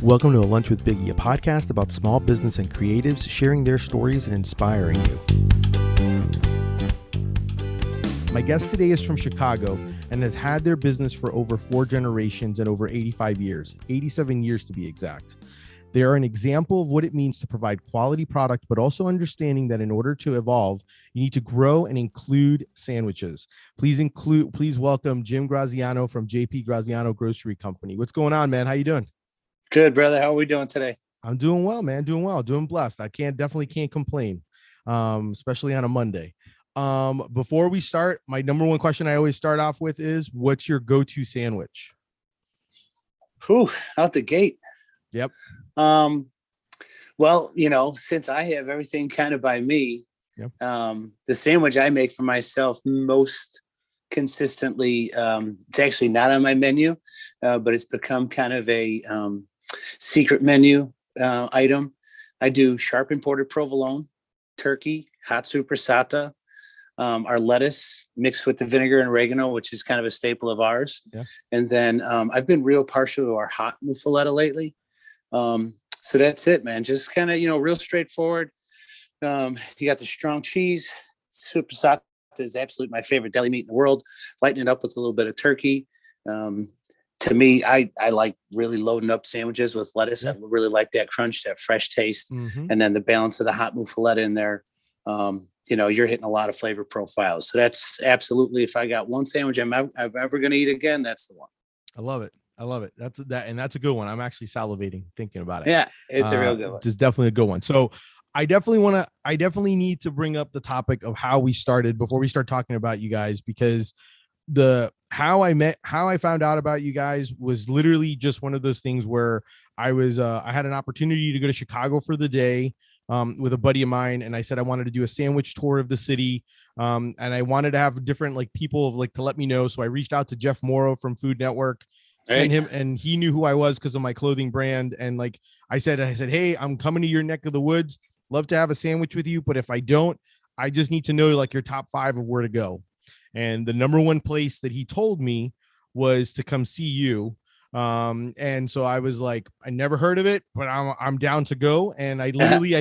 Welcome to A Lunch with Biggie, a podcast about small business and creatives sharing their stories and inspiring you. My guest today is from Chicago and has had their business for over 4 generations and over 85 years, 87 years to be exact. They are an example of what it means to provide quality product, but also understanding that in order to evolve, you need to grow and include sandwiches. Please welcome Jim Graziano from J.P. Graziano Grocery Company. What's going on, man? How you doing? Good, brother. How are we doing today? I'm doing well, man. Doing well. Doing blessed. I definitely can't complain, especially on a Monday. Before we start, my number one question I always start off with is, what's your go-to sandwich? Whew, out the gate. Yep. Well, since I have everything kind of by me, yep. The sandwich I make for myself most consistently, it's actually not on my menu, but it's become kind of a secret menu item. I do sharp imported provolone, turkey, hot supersata, our lettuce mixed with the vinegar and oregano, which is kind of a staple of ours. Yeah. And then I've been real partial to our hot muffaletta lately. So that's it, man. Just kind of, real straightforward. You got the strong cheese. Supersata is absolutely my favorite deli meat in the world. Lighten it up with a little bit of turkey. To me, I like really loading up sandwiches with lettuce. Yeah. I really like that crunch, that fresh taste. Mm-hmm. And then the balance of the hot muffaletta in there. You're hitting a lot of flavor profiles. So that's absolutely, if I got one sandwich I'm ever going to eat again, that's the one. I love it. That's a good one. I'm actually salivating thinking about it. Yeah, it's a real good one. It's definitely a good one. So I definitely need to bring up the topic of how we started before we start talking about you guys, because how I found out about you guys was literally just one of those things where I had an opportunity to go to Chicago for the day with a buddy of mine. And I said, I wanted to do a sandwich tour of the city. And I wanted to have different people to let me know. So I reached out to Jeff Morrow from Food Network, sent him, and he knew who I was because of my clothing brand. And I said, hey, I'm coming to your neck of the woods. Love to have a sandwich with you. But if I don't, I just need to know your top 5 of where to go. And the number one place that he told me was to come see you. And so I was like, I never heard of it, but I'm down to go. And I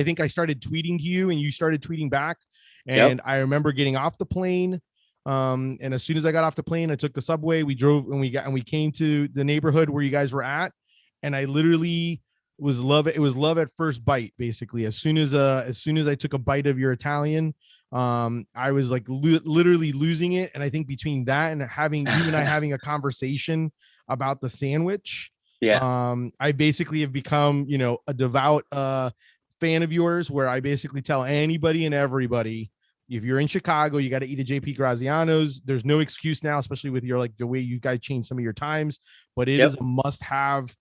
think I started tweeting to you and you started tweeting back. And I remember getting off the plane. And as soon as I got off the plane, I took the subway, we drove and we came to the neighborhood where you guys were at. And I literally was love. It was love at first bite, basically. As soon as I took a bite of your Italian, I was literally losing it. And I think between that and having a conversation about the sandwich, I basically have become, a devout fan of yours, where I basically tell anybody and everybody, if you're in Chicago, you got to eat at J.P. Graziano's. There's no excuse now, especially with your the way you guys change some of your times, but it is a must-have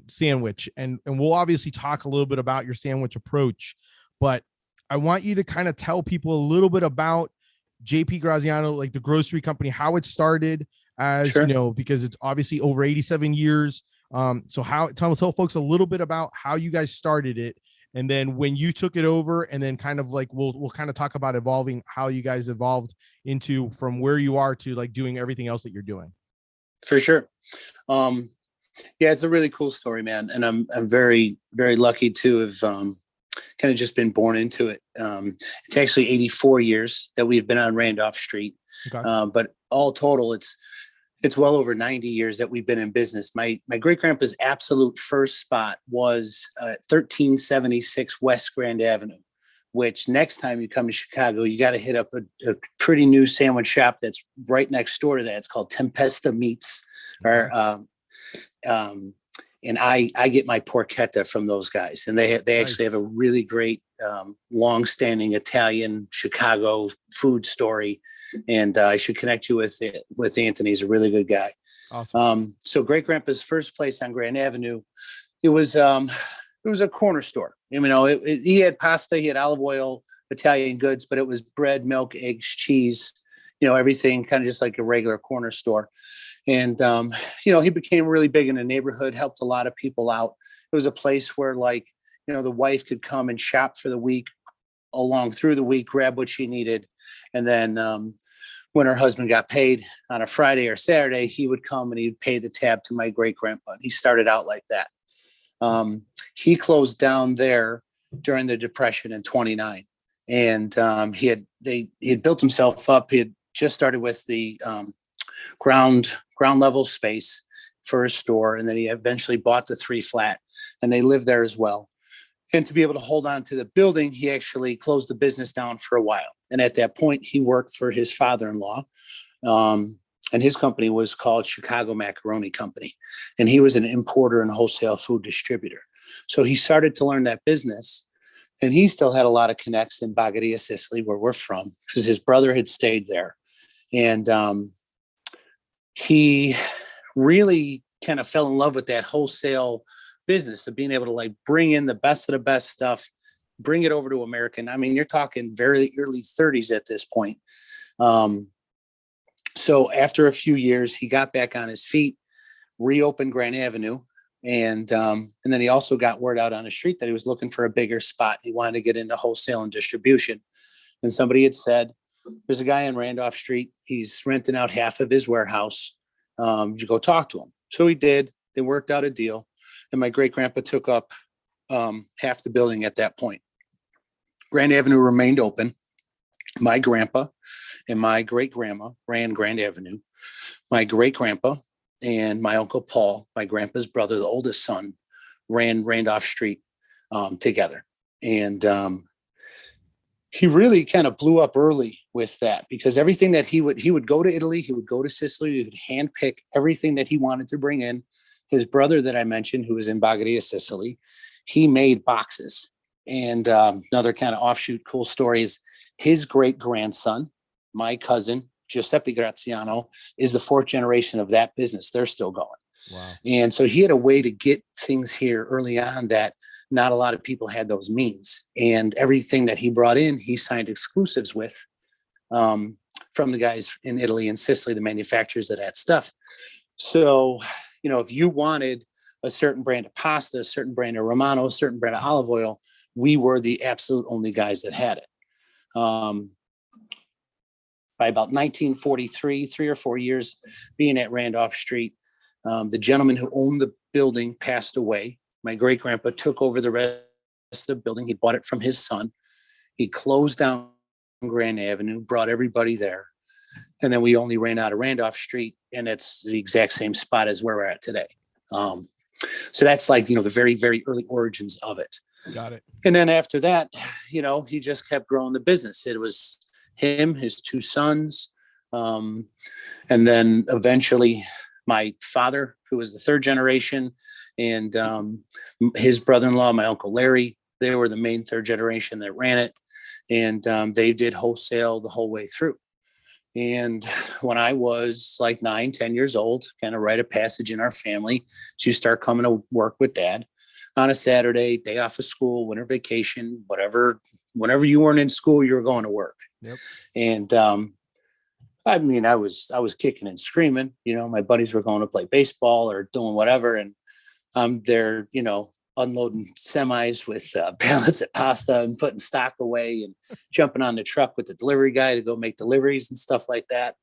sandwich. And we'll obviously talk a little bit about your sandwich approach, but I want you to kind of tell people a little bit about J.P. Graziano, the grocery company, how it started, as because it's obviously over 87 years. So tell folks a little bit about how you guys started it, and then when you took it over, and then kind of we'll kind of talk about evolving, how you guys evolved into from where you are to doing everything else that you're doing. For sure. It's a really cool story, man. And I'm very, very lucky to have kind of just been born into it. It's actually 84 years that we've been on Randolph Street. Okay. But all total, it's well over 90 years that we've been in business. My great grandpa's absolute first spot was 1376 West Grand Avenue, which next time you come to Chicago, you got to hit up a pretty new sandwich shop that's right next door to that. It's called Tempesta Meats, and I get my porchetta from those guys, and they actually have a really great long-standing Italian Chicago food story. And I should connect you with Anthony. He's a really good guy. Awesome. So great grandpa's first place on Grand Avenue, it was a corner store. He had pasta, he had olive oil, Italian goods, but it was bread, milk, eggs, cheese, everything kind of just like a regular corner store. And, he became really big in the neighborhood, helped a lot of people out. It was a place where the wife could come and shop for the week, along through the week, grab what she needed. And then when her husband got paid on a Friday or Saturday, he would come and he'd pay the tab to my great grandpa. He started out like that. He closed down there during the Depression in 29. And he had built himself up. He had just started with the ground level space for his store. And then he eventually bought the 3 flat, and they lived there as well. And to be able to hold on to the building, he actually closed the business down for a while. And at that point, he worked for his father-in-law. And his company was called Chicago Macaroni Company. And he was an importer and wholesale food distributor. So he started to learn that business. And he still had a lot of connects in Bagheria, Sicily, where we're from, because his brother had stayed there. And he really kind of fell in love with that wholesale business of being able to like bring in the best of the best stuff, bring it over to American. I mean, you're talking very early 30s at this point. So after a few years, he got back on his feet, reopened Grand Avenue. And then he also got word out on the street that he was looking for a bigger spot. He wanted to get into wholesale and distribution. And somebody had said, there's a guy on Randolph Street. He's renting out half of his warehouse. You go talk to him. So he did. They worked out a deal. And my great grandpa took up half the building at that point. Grand Avenue remained open. My grandpa and my great grandma ran Grand Avenue. My great grandpa and my uncle Paul, my grandpa's brother, the oldest son, ran Randolph Street together. And he really kind of blew up early with that, because everything that he would go to Italy, he would go to Sicily, he would handpick everything that he wanted to bring in. His brother that I mentioned, who was in Bagheria, Sicily, he made boxes. And another kind of offshoot cool story is his great grandson, my cousin, J.P Graziano, is the 4th generation of that business. They're still going. Wow. And so he had a way to get things here early on that not a lot of people had those means. And everything that he brought in, he signed exclusives with from the guys in Italy and Sicily, the manufacturers of that stuff. So, you know, if you wanted a certain brand of pasta, a certain brand of Romano, a certain brand of olive oil, we were the absolute only guys that had it. By about 1943, 3 or 4 years being at Randolph Street, the gentleman who owned the building passed away. My great grandpa took over the rest of the building. He bought it from his son. He closed down Grand Avenue, brought everybody there. And then we only ran out of Randolph Street, and it's the exact same spot as where we're at today. So that's like, you know, the very, very early origins of it. Got it. And then after that, you know, he just kept growing the business. It was him, his 2 sons. And then eventually my father, who was the 3rd generation, and his brother-in-law, my uncle Larry, they were the main 3rd generation that ran it. And they did wholesale the whole way through. And when I was like 9, 10 years old, kind of rite of passage in our family, to start coming to work with Dad on a Saturday, day off of school, winter vacation, whatever, whenever you weren't in school, you were going to work. Yep. And I mean, I was kicking and screaming, you know, my buddies were going to play baseball or doing whatever. And I'm there, you know, unloading semis with pallets of pasta and putting stock away and jumping on the truck with the delivery guy to go make deliveries and stuff like that.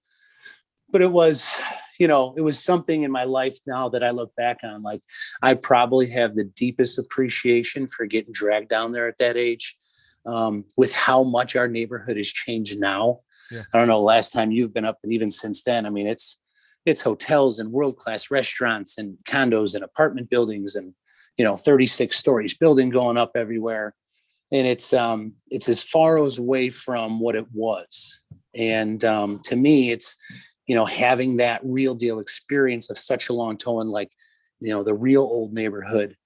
But it was, you know, it was something in my life now that I look back on, like I probably have the deepest appreciation for getting dragged down there at that age, with how much our neighborhood has changed now. Yeah. I don't know, last time you've been up, and even since then, I mean, it's hotels and world-class restaurants and condos and apartment buildings and, you know, 36 stories building going up everywhere. And it's as far away from what it was. And to me, it's, you know, having that real deal experience of such a long towing, like, you know, the real old neighborhood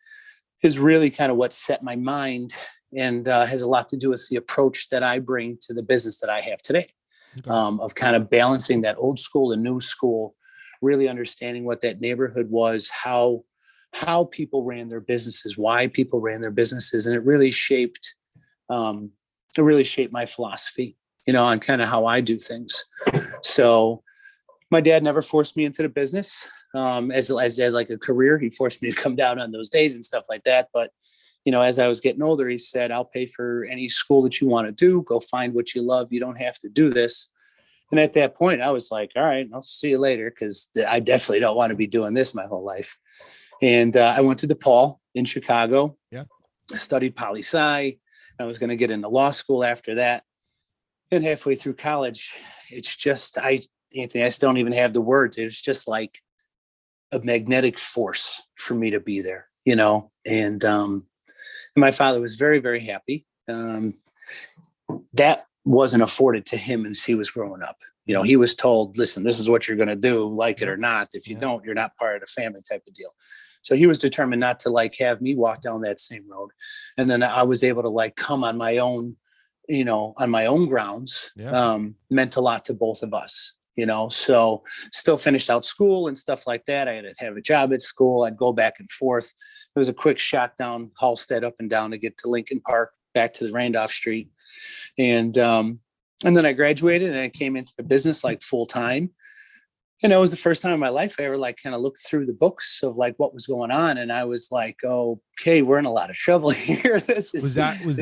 is really kind of what set my mind, and has a lot to do with the approach that I bring to the business that I have today. Okay. Of kind of balancing that old school and new school, really understanding what that neighborhood was, how people ran their businesses, why people ran their businesses. And it really shaped my philosophy, you know, on kind of how I do things. So my dad never forced me into the business as like a career. He forced me to come down on those days and stuff like that. But, you know, as I was getting older, he said, I'll pay for any school that you want to do. Go find what you love. You don't have to do this. And at that point, I was like, all right, I'll see you later, because I definitely don't want to be doing this my whole life. And I went to DePaul, in Chicago. Yeah. I studied poli-sci. I was going to get into law school after that. And halfway through college, it's just, Anthony, I still don't even have the words. It was just like a magnetic force for me to be there, and my father was very, very happy. That wasn't afforded to him as he was growing up. He was told, listen, this is what you're going to do, like it or not. If you don't, you're not part of the family type of deal. So he was determined not to have me walk down that same road. And then I was able to come on my own, on my own grounds. Meant a lot to both of us, so still finished out school and stuff like that. I had to have a job at school. I'd go back and forth. It was a quick shot down Halstead up and down to get to Lincoln Park, back to the Randolph Street. And then I graduated and I came into the business full time. And that was the first time in my life I ever kind of looked through the books of what was going on. And I was like, okay, we're in a lot of trouble here. Was that in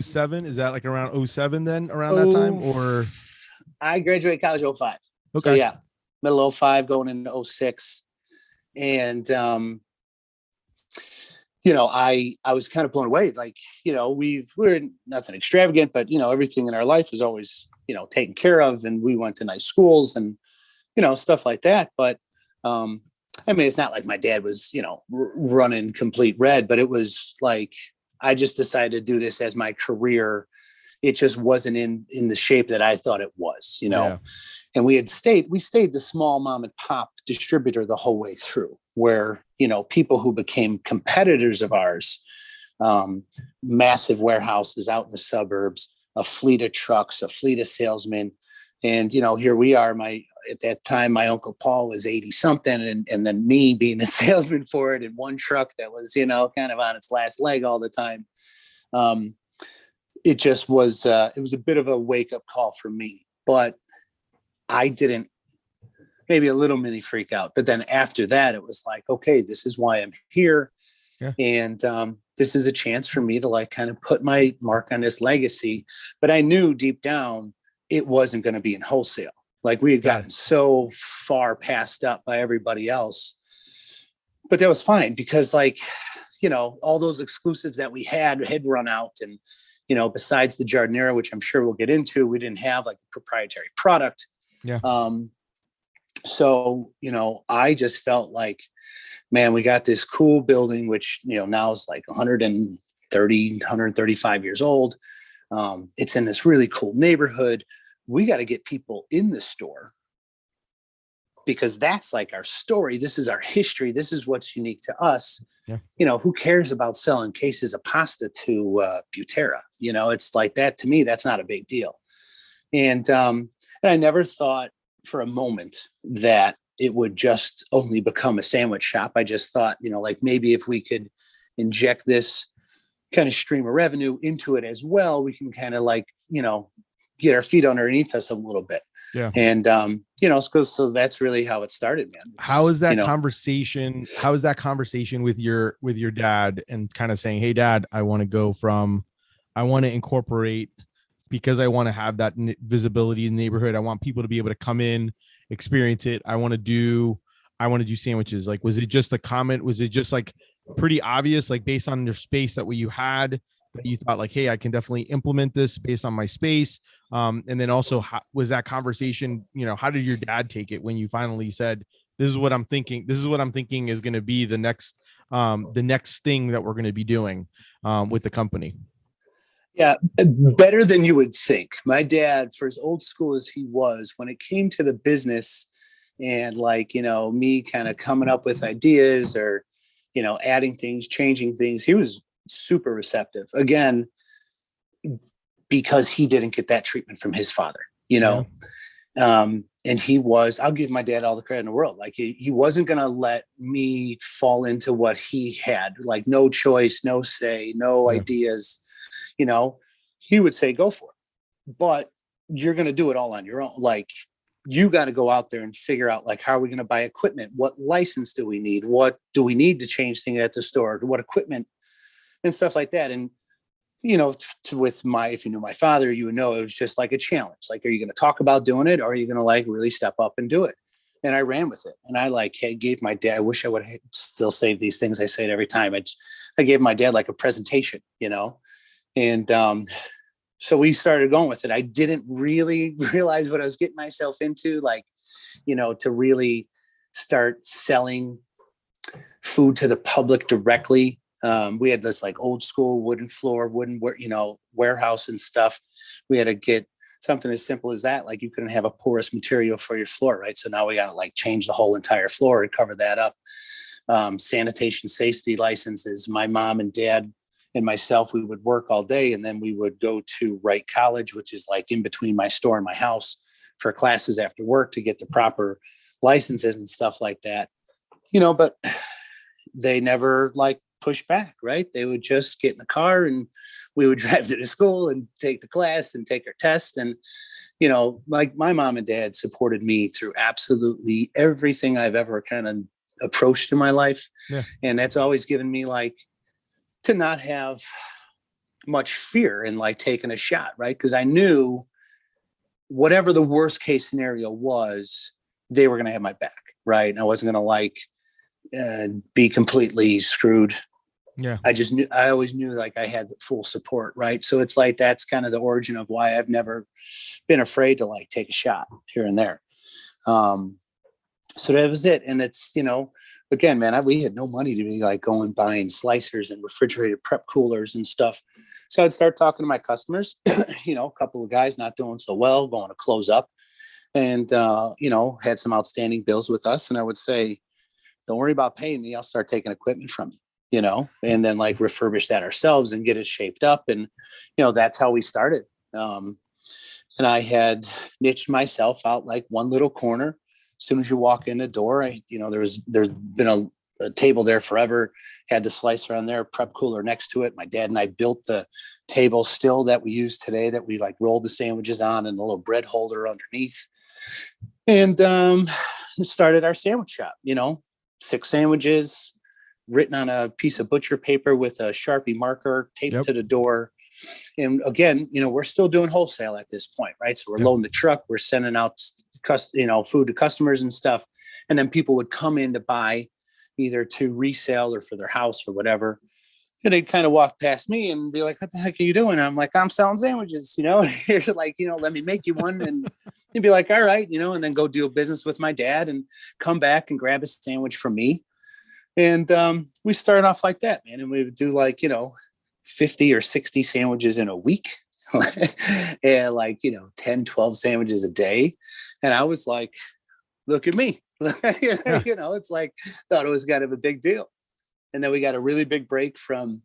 07? Is that around 07 then, around that time? Or I graduated college 05. Okay. So yeah, middle 05 going into 06. And I was kind of blown away. We're nothing extravagant, but everything in our life is always, taken care of. And we went to nice schools and, stuff like that. But, it's not like my dad was, running complete red, but it was I just decided to do this as my career. It just wasn't in the shape that I thought it was, Yeah. And we stayed the small mom and pop distributor the whole way through, where, people who became competitors of ours, massive warehouses out in the suburbs, a fleet of trucks, a fleet of salesmen. And, here we are, at that time, my Uncle Paul was 80 something. And then me being a salesman for it in one truck that was, kind of on its last leg all the time. It just was, it was a bit of a wake up call for me, but I didn't, maybe a little mini freak out. But then after that, it was okay, this is why I'm here. Yeah. And this is a chance for me to kind of put my mark on this legacy. But I knew deep down it wasn't going to be in wholesale. We had gotten so far passed up by everybody else. But that was fine because all those exclusives that we had run out. And, besides the Jardinera, which I'm sure we'll get into, we didn't have a proprietary product. Yeah. So, I just felt man, we got this cool building, which, now is 135 years old. It's in this really cool neighborhood. We got to get people in the store because that's our story. This is our history. This is what's unique to us. Yeah. Who cares about selling cases of pasta to Butera? It's that to me, that's not a big deal. And I never thought for a moment that it would just only become a sandwich shop. I just thought, maybe if we could inject this kind of stream of revenue into it as well, we can kind of get our feet underneath us a little bit. Yeah. And, so that's really how it started, man. How is that conversation? How is that conversation with your dad and kind of saying, hey, Dad, I want to incorporate because I want to have that visibility in the neighborhood. I want people to be able to come in, experience it. I want to do sandwiches. Was it just a comment? Was it just pretty obvious, based on your space that you had, that you thought hey, I can definitely implement this based on my space? And then also was that conversation, how did your dad take it when you finally said, this is what I'm thinking is going to be the next thing that we're going to be doing with the company? Yeah, better than you would think. My dad, for as old school as he was, when it came to the business and me kind of coming up with ideas or, adding things, changing things, he was super receptive. Again, because he didn't get that treatment from his father, Yeah. And he was, I'll give my dad all the credit in the world. He wasn't going to let me fall into what he had, no choice, no say, no ideas. He would say, go for it, but you're going to do it all on your own. You got to go out there and figure out, how are we going to buy equipment? What license do we need? What do we need to change things at the store? What equipment and stuff like that. And, if you knew my father, you would know it was just a challenge. Are you going to talk about doing it? Or are you going to really step up and do it? and I ran with it. And I like gave my dad, I wish I would still save these things. I say it every time. I gave my dad like a presentation, and so we started going with it. I didn't really realize what I was getting myself into, like, to really start selling food to the public directly. We had this like old school wooden floor, warehouse and stuff. We had to get something as simple as that. Like, you couldn't have a porous material for your floor, right? So now we got to like change the whole entire floor and cover that up. Sanitation safety licenses. My mom and dad and myself, we would work all day, and then we would go to Wright College, which is like in between my store and my house, for classes after work to get the proper licenses and stuff like that. But they never like pushed back, right? They would just get in the car and we would drive to the school and take the class and take our test. And, like, my mom and dad supported me through absolutely everything I've ever kind of approached in my life. Yeah. And that's always given me like to not have much fear in like taking a shot, right? Because I knew whatever the worst case scenario was, they were going to have my back, right? And I wasn't going to like be completely screwed. Yeah. I always knew like I had the full support, right? So it's like, that's kind of the origin of why I've never been afraid to like take a shot here and there. So that was it. And it's, again, man, we had no money to be like going buying slicers and refrigerated prep coolers and stuff. So I'd start talking to my customers, a couple of guys not doing so well, going to close up, and, had some outstanding bills with us. And I would say, don't worry about paying me. I'll start taking equipment from you, and then like refurbish that ourselves and get it shaped up. And, that's how we started. And I had niched myself out like one little corner. As soon as you walk in the door, there's been a table there forever, had the slicer on there, prep cooler next to it. My dad and I built the table still that we use today, that we like rolled the sandwiches on, and a little bread holder underneath. And started our sandwich shop, 6 sandwiches written on a piece of butcher paper with a Sharpie marker taped to the door. And again, we're still doing wholesale at this point, right? So we're loading the truck, we're sending out food to customers and stuff. And then people would come in to buy, either to resell or for their house or whatever. And they'd kind of walk past me and be like, what the heck are you doing? And I'm like, I'm selling sandwiches, You're like, let me make you one. And you'd be like, all right, and then go do a business with my dad and come back and grab a sandwich from me. And we started off like that, man. And we would do like, 50 or 60 sandwiches in a week. And like, 10, 12 sandwiches a day. And I was like, look at me. It's like, thought it was kind of a big deal. And then we got a really big break from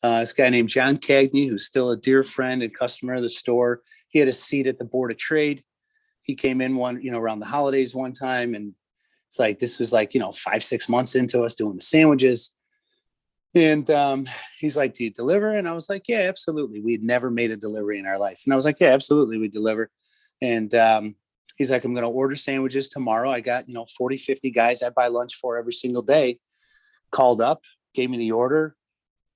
this guy named John Cagney, who's still a dear friend and customer of the store. He had a seat at the Board of Trade. He came in around the holidays one time. And it's like, this was like, 5-6 months into us doing the sandwiches. And he's like, do you deliver? And I was like, yeah, absolutely. We'd never made a delivery in our life. And I was like, yeah, absolutely, we deliver. And he's like, I'm going to order sandwiches tomorrow. I got, 40, 50 guys I buy lunch for every single day. Called up, gave me the order.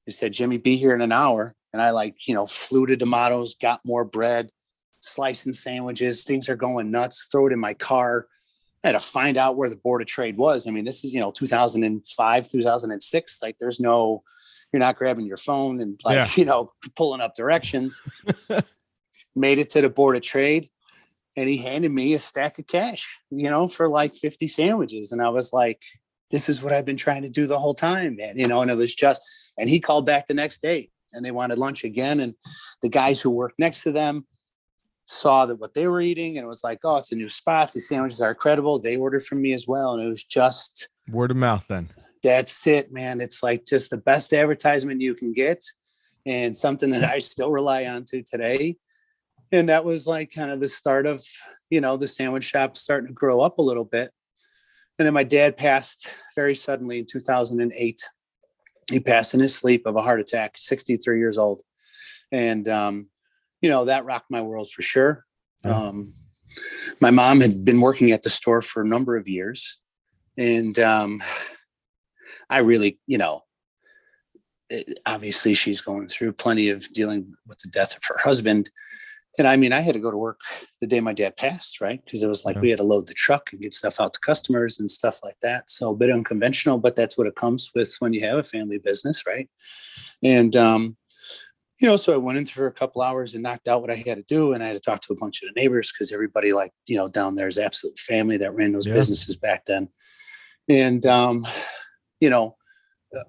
He said, Jimmy, be here in an hour. And I flew to D'Amato's, got more bread, slicing sandwiches. Things are going nuts. Throw it in my car. I had to find out where the Board of Trade was. I mean, this is, 2005, 2006. Like, you're not grabbing your phone and pulling up directions. Made it to the Board of Trade, and he handed me a stack of cash, for like 50 sandwiches. And I was like, this is what I've been trying to do the whole time, man. And it was and he called back the next day and they wanted lunch again. And the guys who worked next to them saw that what they were eating, and it was like, oh, it's a new spot. These sandwiches are incredible. They ordered from me as well. And it was just word of mouth then. That's it, man. It's like just the best advertisement you can get, and something that I still rely on to today. And that was like kind of the start of, the sandwich shop starting to grow up a little bit. And then my dad passed very suddenly in 2008. He passed in his sleep of a heart attack, 63 years old. And, that rocked my world for sure. Yeah. My mom had been working at the store for a number of years. And I really, obviously she's going through plenty of dealing with the death of her husband. And I mean, I had to go to work the day my dad passed, right? Because it was like we had to load the truck and get stuff out to customers and stuff like that. So a bit unconventional, but that's what it comes with when you have a family business, right? And so I went in for a couple hours and knocked out what I had to do. And I had to talk to a bunch of the neighbors because everybody down there is absolute family that ran those businesses back then. And,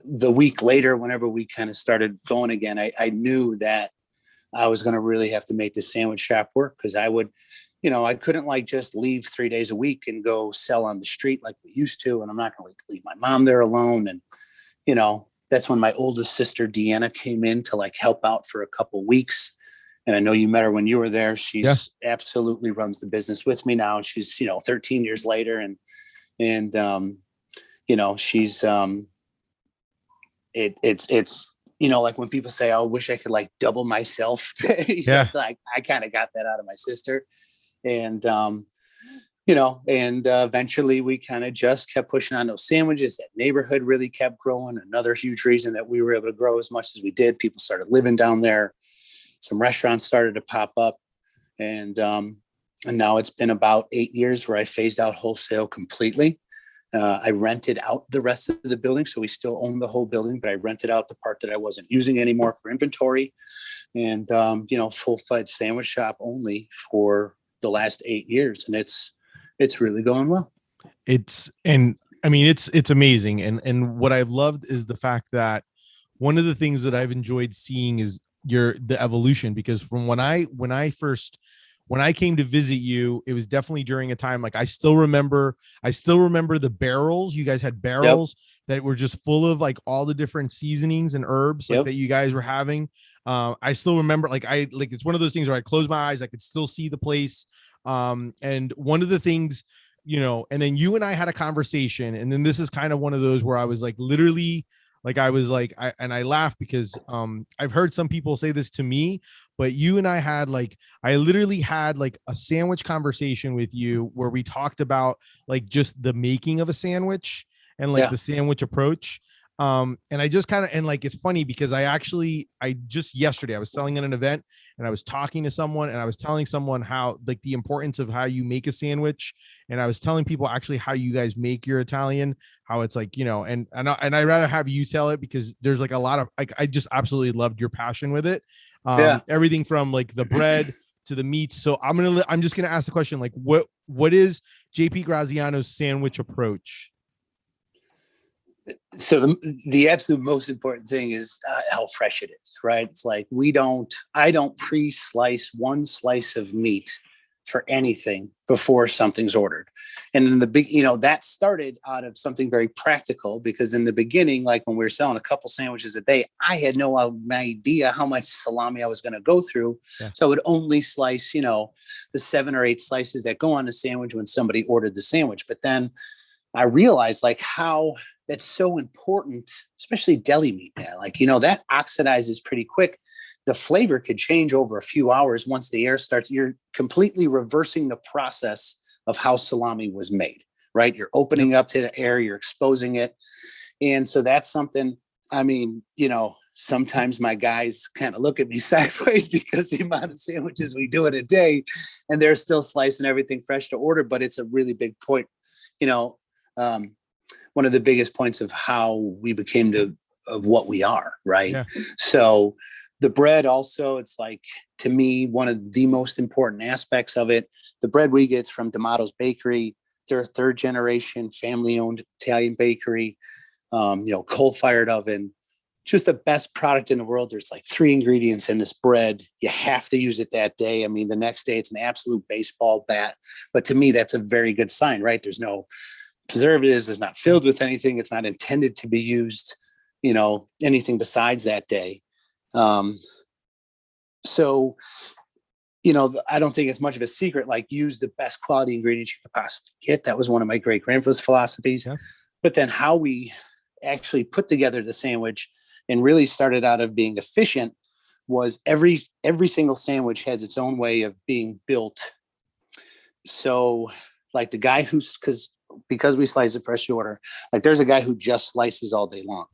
the week later, whenever we kind of started going again, I knew that I was going to really have to make the sandwich shop work because I would, I couldn't just leave 3 days a week and go sell on the street like we used to. And I'm not going to leave my mom there alone. And, that's when my oldest sister, Deanna, came in to help out for a couple weeks. And I know you met her when you were there. She's absolutely runs the business with me now. She's, 13 years later. And she's, it's, when people say, oh, I wish I could double myself. It's like, I kind of got that out of my sister. And, eventually we kind of just kept pushing on those sandwiches. That neighborhood really kept growing. Another huge reason that we were able to grow as much as we did. People started living down there. Some restaurants started to pop up. And now it's been about 8 years where I phased out wholesale completely. I rented out the rest of the building. So we still own the whole building, but I rented out the part that I wasn't using anymore for inventory and, full-fledged sandwich shop only for the last 8 years. And it's really going well. It's amazing. And what I've loved is the fact that one of the things that I've enjoyed seeing is the evolution, because from when I came to visit you, it was definitely during a time, I still remember the barrels. You guys had barrels that were just full of all the different seasonings and herbs that you guys were having. I still remember, it's one of those things where I close my eyes, I could still see the place. And one of the things, and then you and I had a conversation, and then this is kind of one of those where I was literally, I laugh because, I've heard some people say this to me, but you and I had I literally had a sandwich conversation with you where we talked about just the making of a sandwich and the sandwich approach. And I just kind of, it's funny because just yesterday I was selling at an event and I was talking to someone and I was telling someone how the importance of how you make a sandwich. And I was telling people actually how you guys make your Italian, how it's and I'd rather have you tell it because there's a lot of, I just absolutely loved your passion with it. Everything from the bread to the meats. So I'm just going to ask the question, what is J.P. Graziano's sandwich approach? So the absolute most important thing is how fresh it is, right? It's I don't pre-slice one slice of meat for anything before something's ordered. And in the big, that started out of something very practical because in the beginning, when we were selling a couple sandwiches a day, I had no idea how much salami I was going to go through. Yeah. So I would only slice, the 7 or 8 slices that go on a sandwich when somebody ordered the sandwich. But then I realized how that's so important, especially deli meat, man. That oxidizes pretty quick. The flavor could change over a few hours once the air starts. You're completely reversing the process of how salami was made, right? You're opening up to the air, you're exposing it. And so that's something, sometimes my guys kind of look at me sideways because the amount of sandwiches we do in a day and they're still slicing everything fresh to order, but it's a really big point, one of the biggest points of how we became of what we are. Right. Yeah. So the bread also, it's to me, one of the most important aspects of it. The bread we get from D'Amato's Bakery. They're a 3rd generation family owned Italian bakery, coal-fired oven, just the best product in the world. There's 3 ingredients in this bread. You have to use it that day. The next day it's an absolute baseball bat, but to me, that's a very good sign, right? There's no preservatives, it's not filled with anything. It's not intended to be used, anything besides that day. So, I don't think it's much of a secret, use the best quality ingredients you could possibly get. That was one of my great grandfather's philosophies. Yeah. But then how we actually put together the sandwich and really started out of being efficient was every single sandwich has its own way of being built. So the guy because we slice it fresh order, there's a guy who just slices all day long.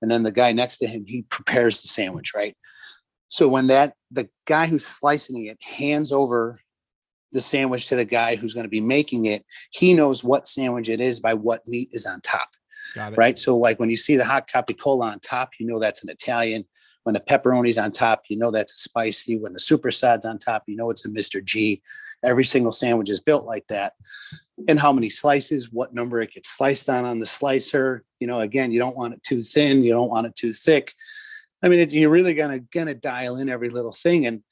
And then the guy next to him, he prepares the sandwich, right? So when the guy who's slicing it hands over the sandwich to the guy who's going to be making it, he knows what sandwich it is by what meat is on top. Got it. Right. So like when you see the hot capicola on top, you know that's an Italian. When the pepperoni's on top, you know that's a spicy. When the supersad's on top, you know it's a Mr. G. Every single sandwich is built like that. And how many slices, what number it gets sliced on the slicer. You know, again, you don't want it too thin. You don't want it too thick. I mean, you're really gonna dial in every little thing. And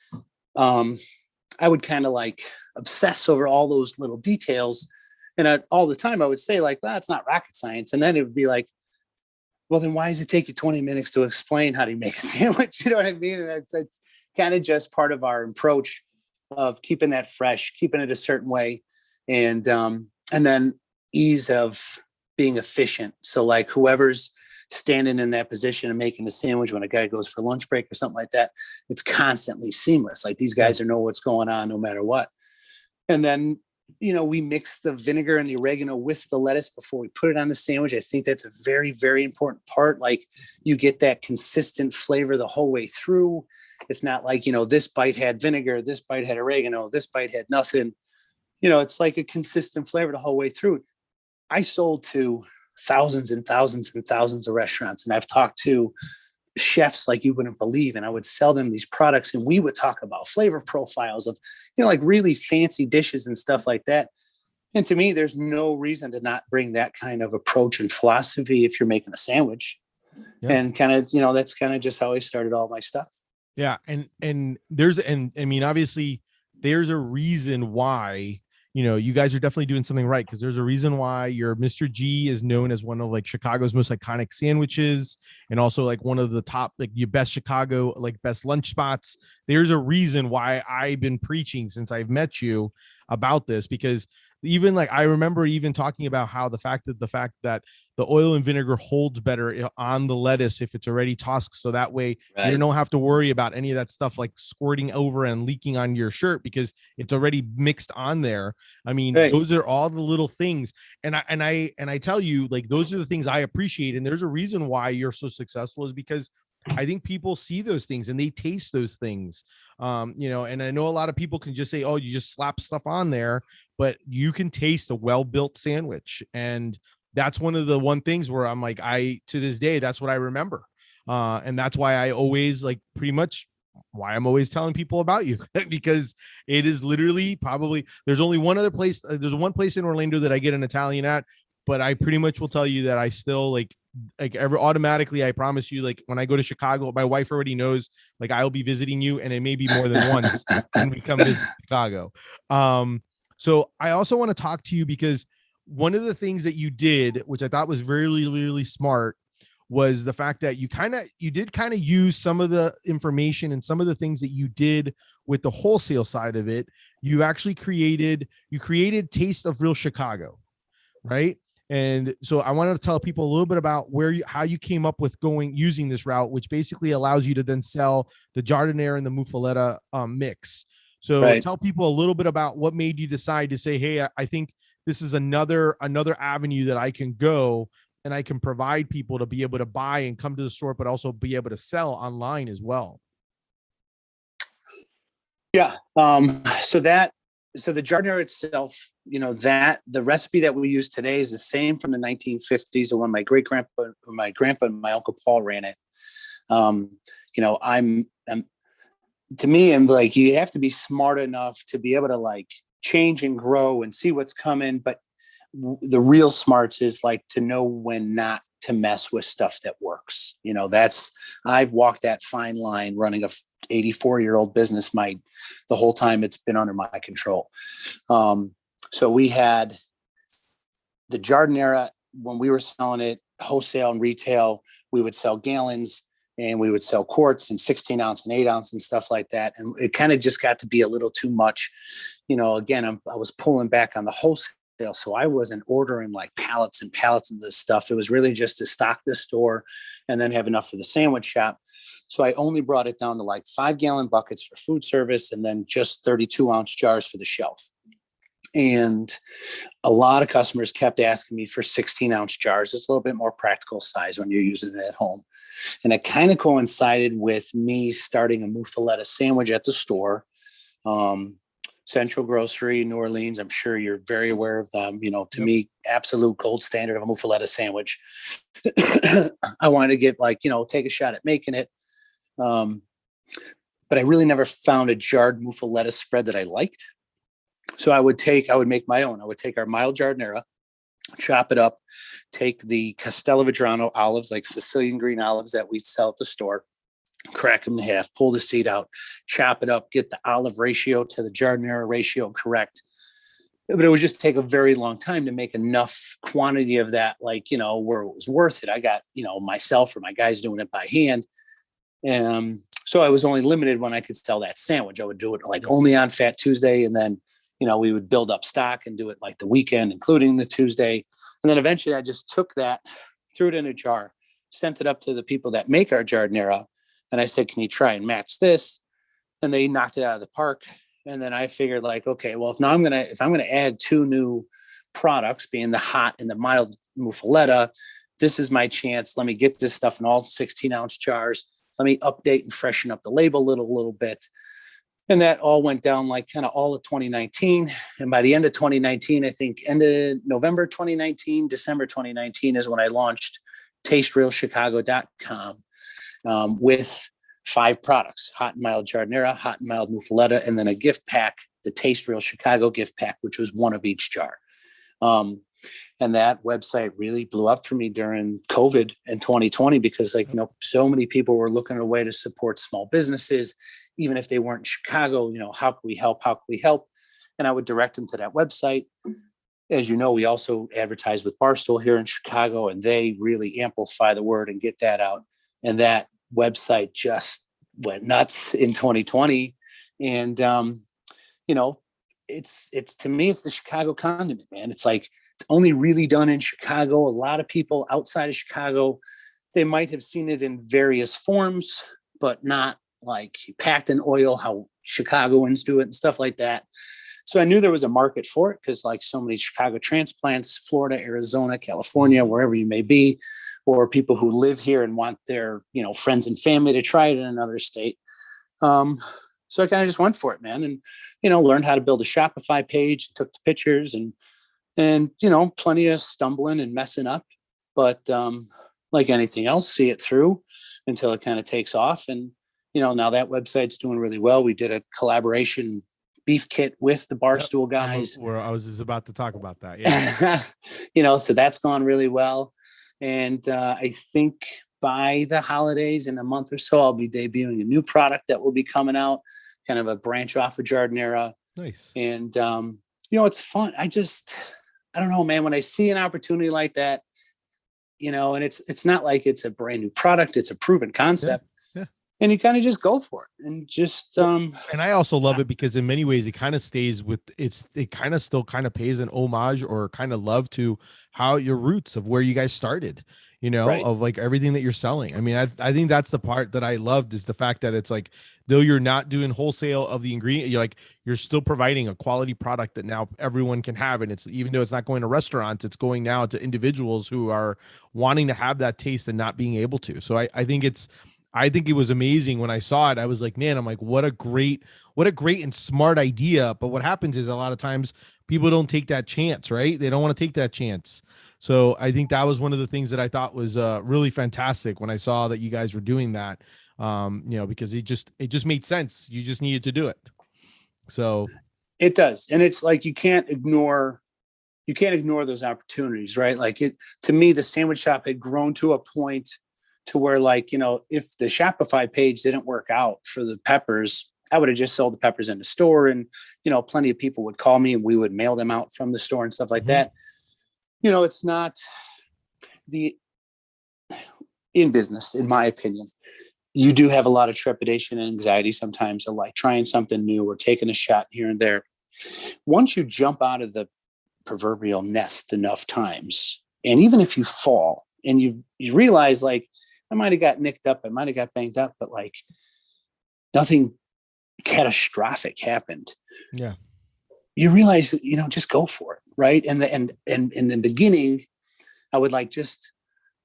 I would kind of like obsess over all those little details. And all the time I would say like, well, it's not rocket science. And then it would be like, well, then why does it take you 20 minutes to explain how do you make a sandwich? You know what I mean? And it's kind of just part of our approach of keeping that fresh, keeping it a certain way. And then ease of being efficient. So like whoever's standing in that position and making the sandwich when a guy goes for lunch break or something like that, it's constantly seamless. Like these guys know what's going on no matter what. And then, you know, we mix the vinegar and the oregano with the lettuce before we put it on the sandwich. I think that's a very, very important part. Like you get that consistent flavor the whole way through. It's not like, you know, this bite had vinegar, this bite had oregano, this bite had nothing. You know, it's like a consistent flavor the whole way through. I sold to thousands and thousands and thousands of restaurants. And I've talked to chefs like you wouldn't believe. And I would sell them these products and we would talk about flavor profiles of, you know, like really fancy dishes and stuff like that. And to me, there's no reason to not bring that kind of approach and philosophy if you're making a sandwich. Yeah. And kind of, you know, that's kind of just how I started all my stuff. Yeah. And I mean, obviously there's a reason why, you know, you guys are definitely doing something right, because there's a reason why your Mr. G is known as one of like Chicago's most iconic sandwiches, and also like one of the top, like your best Chicago, like best lunch spots. There's a reason why I've been preaching since I've met you about this, because even like I remember even talking about how the fact that the oil and vinegar holds better on the lettuce if it's already tossed, so that way you don't have to worry about any of that stuff like squirting over and leaking on your shirt because it's already mixed on there. I mean, those are all the little things, and I tell you, like, those are the things I appreciate, and there's a reason why you're so successful, is because I think people see those things and they taste those things. You know, and I know a lot of people can just say, oh, you just slap stuff on there, but you can taste a well-built sandwich. And that's one of the things where I'm like, to this day, that's what I remember. And that's why I always, like, pretty much why I'm always telling people about you, because it is literally probably, there's only one other place. There's one place in Orlando that I get an Italian at, but I pretty much will tell you that I still like automatically, I promise you, like when I go to Chicago, my wife already knows, like, I'll be visiting you, and it may be more than once when we come visit Chicago. So I also want to talk to you because one of the things that you did, which I thought was really, really smart, was the fact that you did use some of the information and some of the things that you did with the wholesale side of it. You actually created Taste of Real Chicago, right? And so I wanted to tell people a little bit about how you came up with using this route, which basically allows you to then sell the giardiniera and the muffaletta mix. So tell people a little bit about what made you decide to say, hey, I think this is another avenue that I can go and I can provide people to be able to buy and come to the store, but also be able to sell online as well. Yeah. So the giardiniera itself, you know, that the recipe that we use today is the same from the 1950s, or when my grandpa and my uncle Paul ran it. You know, I'm like, you have to be smart enough to be able to like change and grow and see what's coming. But the real smarts is like to know when not to mess with stuff that works. You know, I've walked that fine line running a 84-year-old business the whole time it's been under my control. So we had the giardiniera when we were selling it wholesale and retail. We would sell gallons and we would sell quarts and 16 ounce and 8 ounce and stuff like that. And it kind of just got to be a little too much. You know, again, I was pulling back on the wholesale. So I wasn't ordering like pallets and pallets of this stuff. It was really just to stock the store and then have enough for the sandwich shop. So I only brought it down to like 5-gallon buckets for food service and then just 32-ounce jars for the shelf. And a lot of customers kept asking me for 16-ounce jars. It's a little bit more practical size when you're using it at home. And it kind of coincided with me starting a muffaletta sandwich at the store. Central Grocery, New Orleans. I'm sure you're very aware of them. To me, absolute gold standard of a muffaletta sandwich. I wanted to get take a shot at making it. But I really never found a jarred muffaletta spread that I liked. So I would make my own. I would take our mild giardiniera, chop it up, take the Castello olives, like Sicilian green olives that we sell at the store, crack them in half, pull the seed out, chop it up, get the olive ratio to the giardiniera ratio correct. But it would just take a very long time to make enough quantity of that, where it was worth it. I got, myself or my guys doing it by hand. So I was only limited when I could sell that sandwich. I would do it only on Fat Tuesday. And then, we would build up stock and do it like the weekend, including the Tuesday. And then eventually I just took that, threw it in a jar, sent it up to the people that make our giardiniera. And I said, can you try and match this? And they knocked it out of the park. And then I figured okay, well, if I'm going to add two new products, being the hot and the mild muffaletta, this is my chance. Let me get this stuff in all 16-ounce jars. Let me update and freshen up the label a little bit. And that all went down kind of all of 2019. And by the end of 2019, I think end of November 2019, December 2019 is when I launched tasterealchicago.com with 5 products: hot and mild giardiniera, hot and mild muffaletta, and then a gift pack, the Taste Real Chicago gift pack, which was one of each jar. And that website really blew up for me during COVID in 2020 because so many people were looking at a way to support small businesses, even if they weren't in Chicago. How can we help? How can we help? And I would direct them to that website. As you know, we also advertise with Barstool here in Chicago, and they really amplify the word and get that out. And that website just went nuts in 2020. And, it's to me, it's the Chicago condiment, man. It's it's only really done in Chicago. A lot of people outside of Chicago, they might have seen it in various forms, but not packed in oil, how Chicagoans do it and stuff like that. So I knew there was a market for it because so many Chicago transplants, Florida, Arizona, California, wherever you may be, or people who live here and want their, friends and family to try it in another state. So I kind of just went for it, man. And, learned how to build a Shopify page, took the pictures and plenty of stumbling and messing up, but like anything else, see it through until it kind of takes off. And, now that website's doing really well. We did a collaboration beef kit with the Barstool guys. I was just about to talk about that. Yeah. So that's gone really well. And I think by the holidays in a month or so, I'll be debuting a new product that will be coming out, kind of a branch off of giardiniera. Nice. And, it's fun. I don't know, man, when I see an opportunity like that, and it's not like it's a brand new product, it's a proven concept. Yeah. And you kind of just go for it and just, and I also love it because in many ways it kind of stays with it kind of still kind of pays an homage or kind of love to how your roots of where you guys started, right, of everything that you're selling. I mean, I think that's the part that I loved is the fact that it's though you're not doing wholesale of the ingredient, you're still providing a quality product that now everyone can have. And it's, even though it's not going to restaurants, it's going now to individuals who are wanting to have that taste and not being able to. So I think it was amazing when I saw it. I was like, man, what a great and smart idea. But what happens is a lot of times people don't take that chance, right? They don't want to take that chance. So I think that was one of the things that I thought was really fantastic when I saw that you guys were doing that, because it just made sense. You just needed to do it. So it does. And it's you can't ignore those opportunities, right? To me, the sandwich shop had grown to a point to where if the Shopify page didn't work out for the peppers, I would have just sold the peppers in the store, and plenty of people would call me and we would mail them out from the store and stuff like that. It's not in business, in my opinion, you do have a lot of trepidation and anxiety sometimes of trying something new or taking a shot here and there. Once you jump out of the proverbial nest enough times, and even if you fall and you realize I might have got nicked up, I might have got banged up, but nothing catastrophic happened. Yeah. You realize, just go for it. Right. And in the beginning, I would just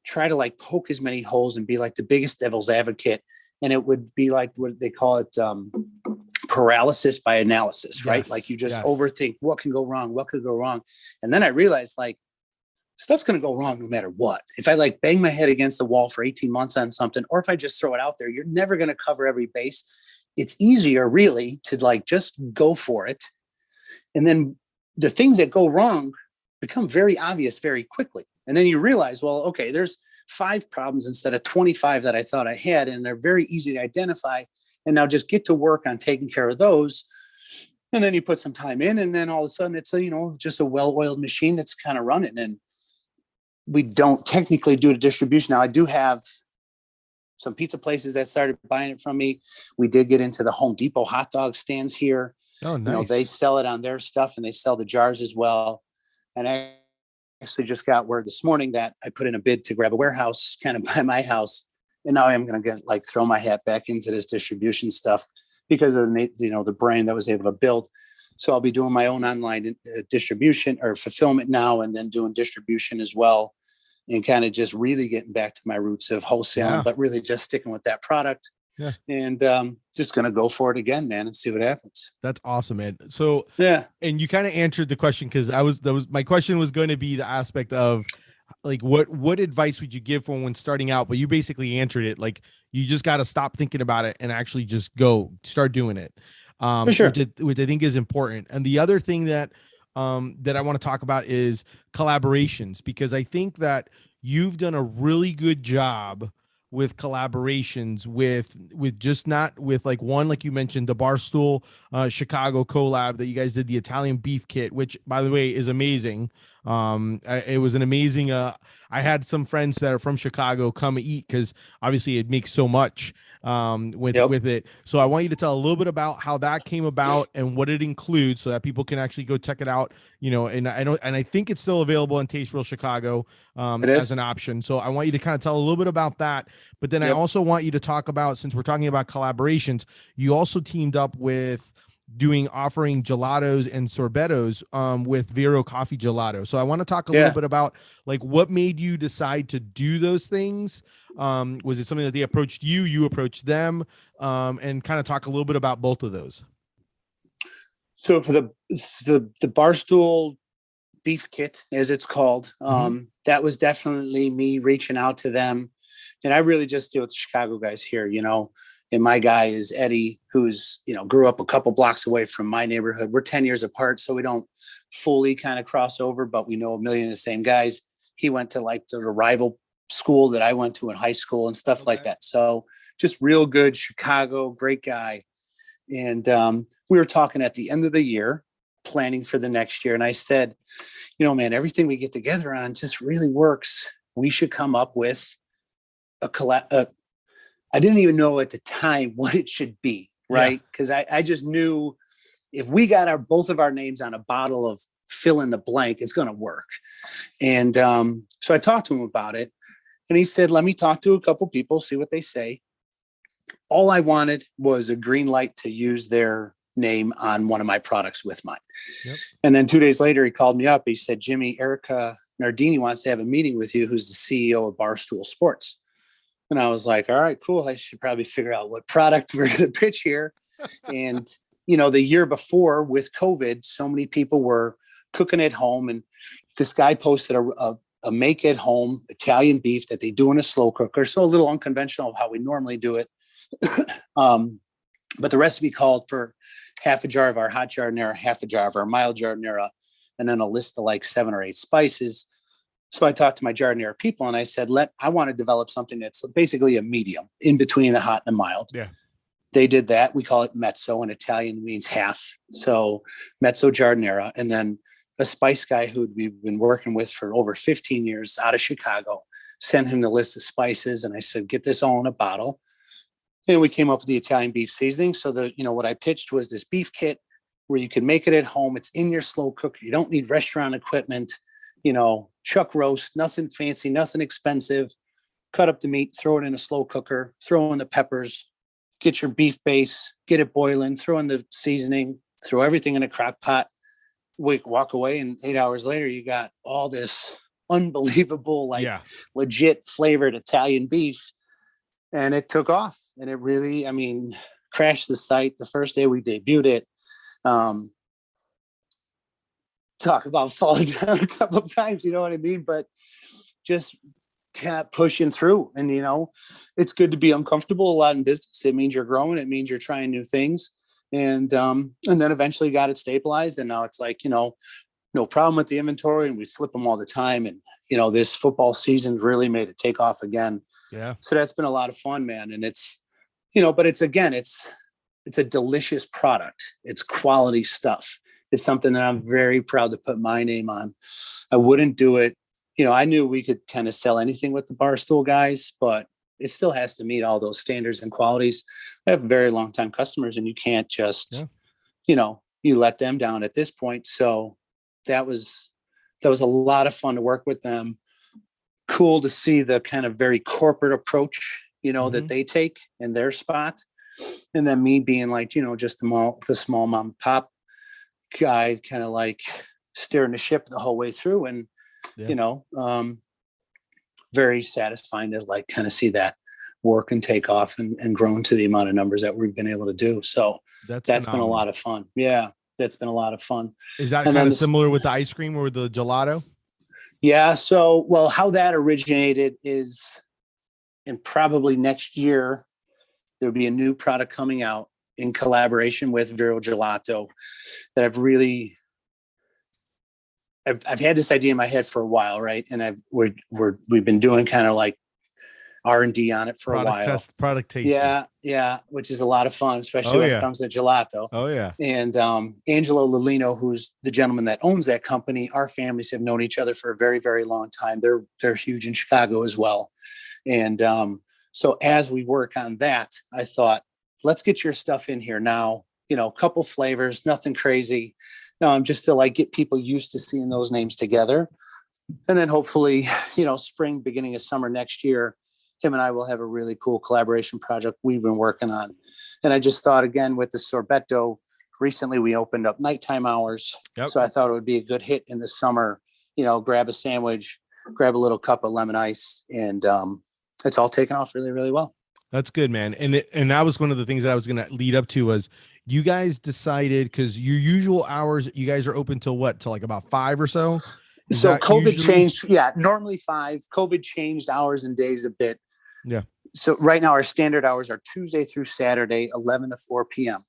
try to like poke as many holes and be like the biggest devil's advocate. And it would be like what they call it, paralysis by analysis, right? Yes, Like you just yes. overthink what can go wrong, what could go wrong. And then I realized like stuff's going to go wrong no matter what. If I like bang my head against the wall for 18 months on something, or if I just throw it out there, you're never going to cover every base. It's easier really to like just go for it. And then the things that go wrong become very obvious very quickly. And then you realize, well, okay, there's 5 problems instead of 25 that I thought I had, and they're very easy to identify. And now just get to work on taking care of those. And then you put some time in, and then all of a sudden it's a, just a well-oiled machine that's kind of running. And we don't technically do the distribution. Now I do have some pizza places that started buying it from me. We did get into the Home Depot hot dog stands here. Oh, nice. They sell it on their stuff, and they sell the jars as well. And I actually just got word this morning that I put in a bid to grab a warehouse kind of by my house. And now I'm going to throw my hat back into this distribution stuff because of the brain that was able to build. So I'll be doing my own online distribution or fulfillment now, and then doing distribution as well, and kind of just really getting back to my roots of wholesaling, but really just sticking with that product. Yeah. And just going to go for it again, man, and see what happens. That's awesome, man. So, yeah. And you kind of answered the question, because my question was going to be the aspect of like, what advice would you give for when starting out? But you basically answered it. Like, you just got to stop thinking about it and actually just start doing it. For sure. Which I think is important. And the other thing that I want to talk about is collaborations, because I think that you've done a really good job with collaborations with just not with like one, like you mentioned, the Barstool Chicago collab that you guys did, the Italian beef kit, which by the way is amazing. It was an amazing, I had some friends that are from Chicago come eat, because obviously it makes so much with it. So I want you to tell a little bit about how that came about and what it includes, so that people can actually go check it out, and I think it's still available on Taste Real Chicago as an option. So I want you to kind of tell a little bit about that. But then I also want you to talk about, since we're talking about collaborations, you also teamed up with offering gelatos and sorbetos with Vero Coffee Gelato. So I want to talk a little bit about like what made you decide to do those things. Was it something that they approached you approached them, and kind of talk a little bit about both of those? So for the Barstool beef kit, as it's called, that was definitely me reaching out to them. And I really just deal with the Chicago guys here, and my guy is Eddie, who's, grew up a couple blocks away from my neighborhood. We're 10 years apart, so we don't fully kind of cross over, but we know a million of the same guys. He went to like the rival school that I went to in high school and stuff like that. So just real good Chicago, great guy. And we were talking at the end of the year, planning for the next year. And I said, man, everything we get together on just really works. We should come up with I didn't even know at the time what it should be, right? Because I just knew if we got both of our names on a bottle of fill in the blank, it's going to work. And so I talked to him about it, and he said, let me talk to a couple people, see what they say. All I wanted was a green light to use their name on one of my products with mine. And then 2 days later, he called me up. He said, Jimmy, Erica Nardini wants to have a meeting with you, who's the CEO of Barstool Sports. And I was like, all right, cool. I should probably figure out what product we're going to pitch here. And, the year before with COVID, so many people were cooking at home. And this guy posted a make at home Italian beef that they do in a slow cooker. So a little unconventional of how we normally do it. But the recipe called for half a jar of our hot giardiniera, half a jar of our mild giardiniera, and then a list of like 7 or 8 spices. So I talked to my giardiniera people, and I said, I want to develop something that's basically a medium in between the hot and the mild. Yeah. They did that. We call it mezzo. In Italian means half. So mezzo giardiniera. And then a spice guy who we've been working with for over 15 years out of Chicago, sent him the list of spices. And I said, get this all in a bottle. And we came up with the Italian beef seasoning. So what I pitched was this beef kit where you can make it at home. It's in your slow cooker. You don't need restaurant equipment, chuck roast, nothing fancy, nothing expensive. Cut up the meat, throw it in a slow cooker, throw in the peppers, get your beef base, get it boiling, throw in the seasoning, throw everything in a crock pot, walk away. And 8 hours later, you got all this unbelievable, like legit flavored Italian beef. And it took off, and it really, I mean, crashed the site the first day we debuted it. Talk about falling down a couple of times, you know what I mean? But just kept pushing through. And, you know, it's good to be uncomfortable a lot in business. It means you're growing. It means you're trying new things. And then eventually got it stabilized. And now it's like, you know, no problem with the inventory, and we flip them all the time. And, you know, this football season really made it take off again. Yeah. So that's been a lot of fun, man. And it's, you know, but it's a delicious product. It's quality stuff. It's something that I'm very proud to put my name on. I wouldn't do it. You know, I knew we could kind of sell anything with the Barstool guys, but it still has to meet all those standards and qualities. I have very long time customers, and you can't just, you know, you let them down at this point. So that was a lot of fun to work with them. Cool to see the kind of very corporate approach, you know, that they take in their spot. And then me being like, you know, just the small mom and pop guy, kind of like steering the ship the whole way through. And, you know, very satisfying to like kind of see that work and take off and grow into the amount of numbers that we've been able to do. So that's been a lot of fun. Yeah. That's been a lot of fun. Is that kind of similar with the ice cream or the gelato? Yeah. So, well, how that originated is, and probably next year, there'll be a new product coming out in collaboration with Vero Gelato that I've had this idea in my head for a while. Right. And we've been doing kind of like R&D on it for a while. Product tasting. Yeah. Which is a lot of fun, especially when it comes to gelato. Oh yeah. And Angelo Lolino, who's the gentleman that owns that company, our families have known each other for a very, very long time. They're huge in Chicago as well. And so as we work on that, I thought, let's get your stuff in here now, you know, a couple flavors, nothing crazy. Just to like get people used to seeing those names together. And then hopefully, you know, spring, beginning of summer next year, him and I will have a really cool collaboration project we've been working on. And I just thought, again, with the sorbetto, recently we opened up nighttime hours. So I thought it would be a good hit in the summer, you know, grab a sandwich, grab a little cup of lemon ice, and it's all taken off really, really well. That's good, man. And that was one of the things that I was going to lead up to was you guys decided, because your usual hours, you guys are open till what? Till like about 5 or so? So COVID changed. Yeah. Normally 5. COVID changed hours and days a bit. Yeah. So right now our standard hours are Tuesday through Saturday, 11 to 4 p.m.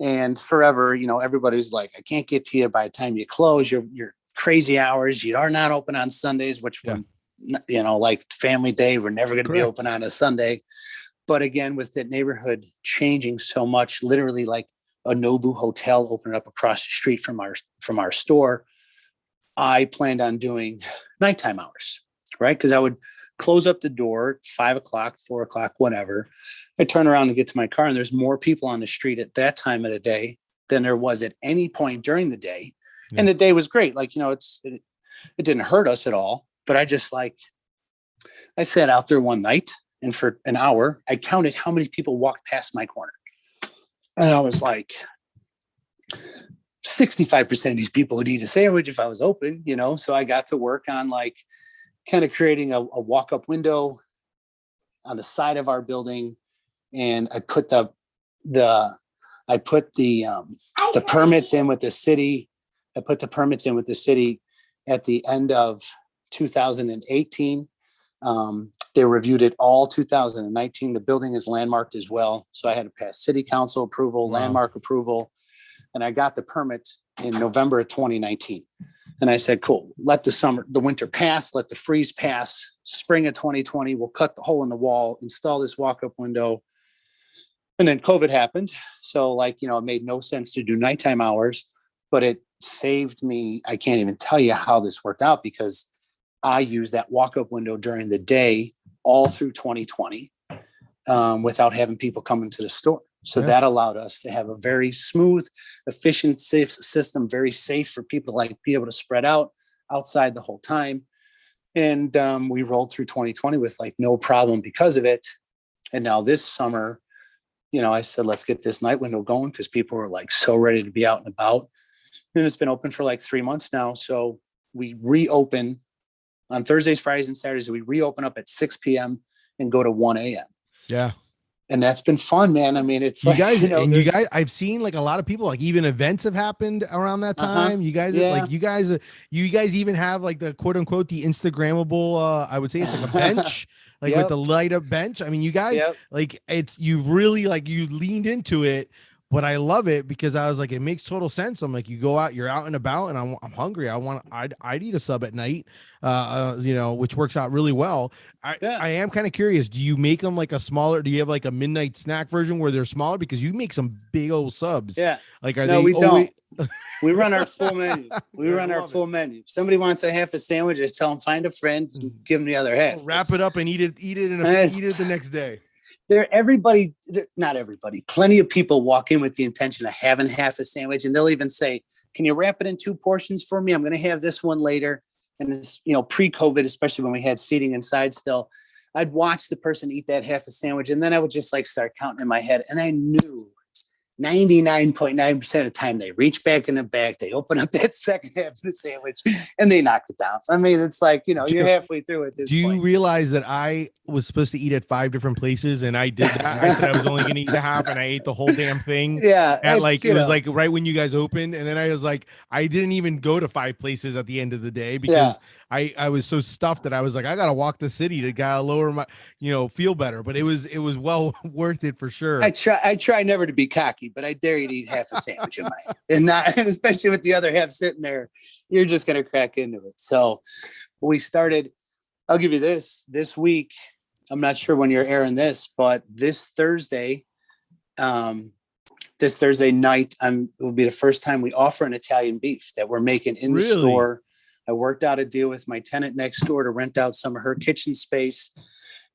And forever, you know, everybody's like, I can't get to you by the time you close. Your crazy hours. You are not open on Sundays, which, you know, like family day, we're never going to be open on a Sunday. But again, with the neighborhood changing so much, literally like a Nobu hotel opened up across the street from our store, I planned on doing nighttime hours, right? Because I would close up the door at 5 o'clock, 4 o'clock, whatever. I turn around and get to my car, and there's more people on the street at that time of the day than there was at any point during the day. Yeah. And the day was great. Like, you know, it didn't hurt us at all. But I sat out there one night, and for an hour, I counted how many people walked past my corner. And I was like, 65% of these people would eat a sandwich if I was open, you know? So I got to work on like kind of creating a walk-up window on the side of our building. And I put the permits in with the city. I put the permits in with the city at the end of 2018. They reviewed it all 2019. The building is landmarked as well. So I had to pass city council approval, landmark approval, and I got the permit in November of 2019. And I said, cool, let the winter pass, let the freeze pass. Spring of 2020, we'll cut the hole in the wall, install this walk-up window. And then COVID happened. So like, you know, it made no sense to do nighttime hours, but it saved me. I can't even tell you how this worked out, because I used that walk-up window during the day all through 2020 without having people come into the store. So that allowed us to have a very smooth, efficient, safe system, very safe for people to like be able to spread out outside the whole time. And we rolled through 2020 with like no problem because of it. And now this summer, you know, I said, let's get this night window going, because people were like so ready to be out and about. And it's been open for like 3 months now. So we reopen On Thursdays, Fridays, and Saturdays, we reopen up at 6 p.m. and go to 1 a.m. Yeah. And that's been fun, man. I mean, it's You like, guys, you guys, there's I've seen like a lot of people, like even events have happened around that time. You guys, yeah. you guys even have like the quote unquote, the Instagrammable, I would say it's like a bench, like with the light up bench. I mean, you guys, like you've really like, you leaned into it, but I love it because I was like, it makes total sense. I'm like, you go out, you're out and about, and I'm hungry. I'd eat a sub at night, which works out really well. I am kind of curious. Do you make them like a smaller? Do you have like a midnight snack version where they're smaller? Because you make some big old subs. Yeah. Like, are no, they? We don't. We run our full menu. We run our full it. menu. If somebody wants a half a sandwich, I tell them find a friend, give them the other half. Wrap it up and eat it the next day. Not everybody, plenty of people walk in with the intention of having half a sandwich, and they'll even say, can you wrap it in 2 portions for me? I'm going to have this one later. And it's, pre-COVID, especially when we had seating inside still, I'd watch the person eat that half a sandwich, and then I would just like start counting in my head. And I knew 99.9% of the time they reach back in the back, they open up that second half of the sandwich and they knock it down. So, I mean, it's like, you're halfway through at this point. Do you realize that I was supposed to eat at 5 different places and I did that? I said I was only going to eat a half and I ate the whole damn thing. Yeah. It was like right when you guys opened. And then I was like, I didn't even go to 5 places at the end of the day because I was so stuffed that I was like, I got to walk the city to gotta lower my, feel better. But it was well worth it for sure. I try never to be cocky, but I dare you to eat half a sandwich in mine, and especially with the other half sitting there, you're just going to crack into it. So we started, I'll give you this week. I'm not sure when you're airing this, but this Thursday night, it will be the first time we offer an Italian beef that we're making in the store. I worked out a deal with my tenant next door to rent out some of her kitchen space.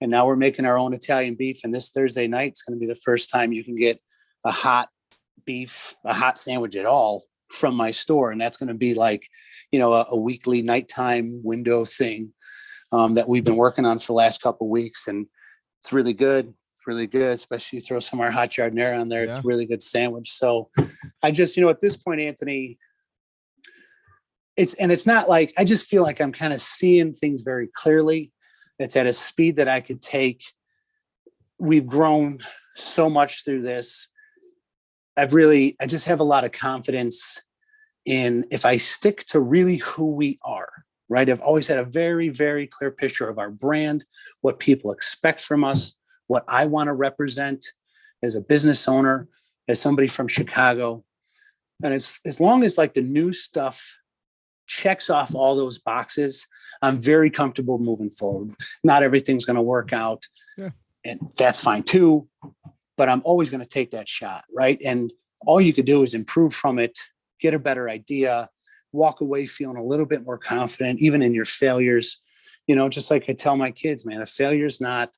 And now we're making our own Italian beef. And this Thursday night, it's going to be the first time you can get a hot sandwich at all from my store. And that's going to be like, a weekly nighttime window thing that we've been working on for the last couple of weeks. And it's really good. It's really good, especially you throw some of our hot giardiniera on there. Yeah. It's a really good sandwich. So I just, at this point, Anthony, it's not like, I just feel like I'm kind of seeing things very clearly. It's at a speed that I could take. We've grown so much through this. I just have a lot of confidence in if I stick to really who we are, right? I've always had a very, very clear picture of our brand, what people expect from us, what I want to represent as a business owner, as somebody from Chicago. And as long as like the new stuff checks off all those boxes, I'm very comfortable moving forward. Not everything's going to work out. Yeah. And that's fine too, but I'm always going to take that shot. Right. And all you could do is improve from it, get a better idea, walk away feeling a little bit more confident, even in your failures. Just like I tell my kids, man, a failure is not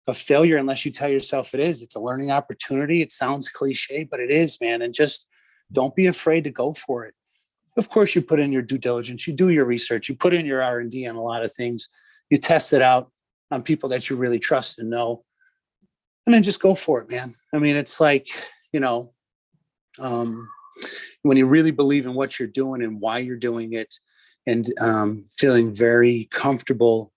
a failure unless you tell yourself it is. It's a learning opportunity. It sounds cliche, but it is, man. And just don't be afraid to go for it. Of course, you put in your due diligence, you do your research, you put in your R&D on a lot of things, you test it out on people that you really trust and know, and then just go for it, man. I mean, it's like, when you really believe in what you're doing and why you're doing it, and feeling very comfortable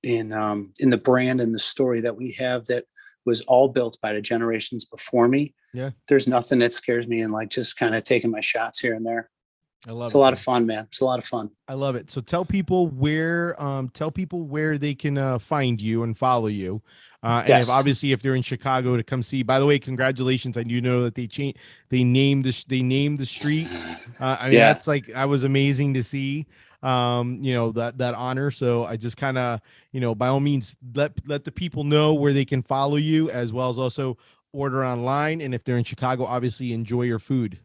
in the brand and the story that we have that was all built by the generations before me. Yeah, there's nothing that scares me, and like just kind of taking my shots here and there. I love it. It's a lot of fun, man. It's a lot of fun. I love it. So tell people where they can find you and follow you. And yes. If they're in Chicago to come see, by the way, congratulations. I do know that they named the street. That's like, that was amazing to see, that honor. So I just kind of, by all means, let the people know where they can follow you, as well as also order online. And if they're in Chicago, obviously enjoy your food.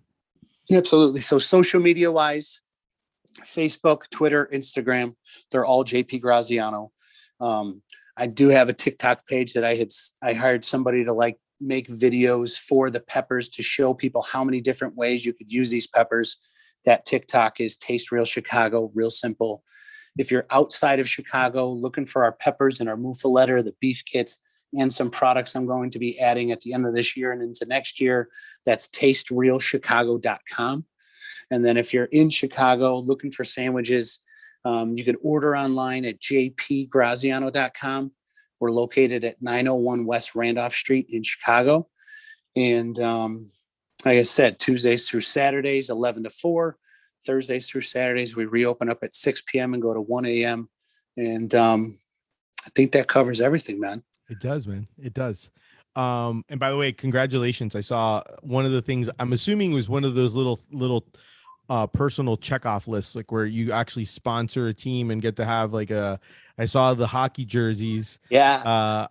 Absolutely. So social media wise, Facebook, Twitter, Instagram, they're all J.P. Graziano. I do have a TikTok page that I hired somebody to like make videos for the peppers to show people how many different ways you could use these peppers. That TikTok is Taste Real Chicago, real simple. If you're outside of Chicago looking for our peppers and our muffaletta, the beef kits, and some products I'm going to be adding at the end of this year and into next year, that's tasterealchicago.com. And then if you're in Chicago looking for sandwiches, You can order online at jpgraziano.com. We're located at 901 West Randolph Street in Chicago. And like I said, Tuesdays through Saturdays, 11 to 4. Thursdays through Saturdays, we reopen up at 6 p.m. and go to 1 a.m. And I think that covers everything, man. It does, man. It does. And by the way, congratulations. I saw one of the things, I'm assuming was one of those little personal checkoff lists, like where you actually sponsor a team and get to have like I saw the hockey jerseys. Yeah.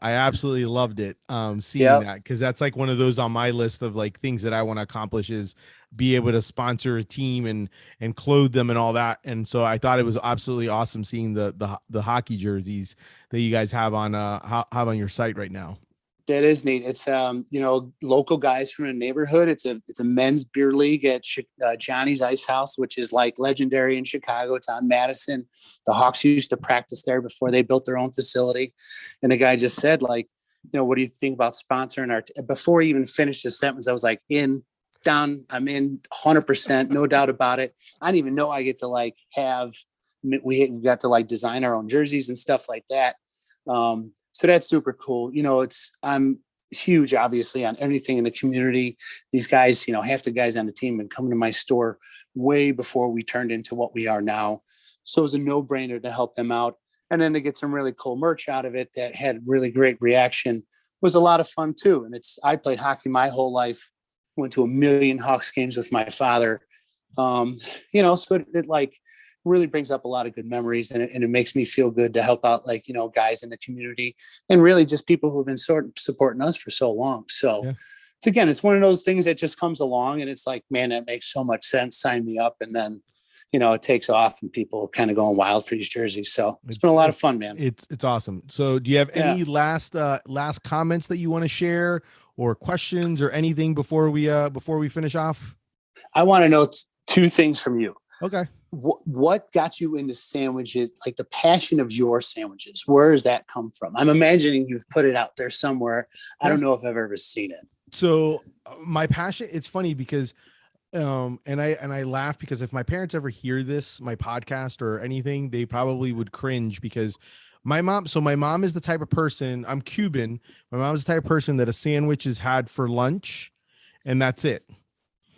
I absolutely loved it. Seeing that, because that's like one of those on my list of like things that I want to accomplish is be able to sponsor a team and clothe them and all that. And so I thought it was absolutely awesome seeing the hockey jerseys that you guys have on your site right now. That is neat. It's local guys from the neighborhood. It's a men's beer league at Johnny's Ice House, which is like legendary in Chicago. It's on Madison. The Hawks used to practice there before they built their own facility. And the guy just said, like, what do you think about sponsoring our before he even finished the sentence, I was like, done. I'm in 100%, no doubt about it. I didn't even know I get to like we got to like design our own jerseys and stuff like that. So that's super cool. I'm huge, obviously, on anything in the community. These guys, half the guys on the team been coming to my store way before we turned into what we are now. So it was a no-brainer to help them out. And then to get some really cool merch out of it that had really great reaction was a lot of fun too. And I played hockey my whole life, went to 1 million Hawks games with my father. So it like really brings up a lot of good memories, and it makes me feel good to help out, like, guys in the community and really just people who've been supporting us for so long. So it's one of those things that just comes along and it's like, man, that makes so much sense. Sign me up. And then, it takes off and people kind of going wild for these jerseys. So it's been a lot of fun, man. It's awesome. So do you have any last comments that you want to share or questions or anything before we finish off? I want to know two things from you. Okay. What got you into sandwiches, like the passion of your sandwiches? Where does that come from? I'm imagining you've put it out there somewhere. I don't know if I've ever seen it. So my passion, it's funny because, and I laugh because if my parents ever hear my podcast or anything, they probably would cringe because my mom is the type of person, I'm Cuban. My mom is the type of person that a sandwich is had for lunch and that's it.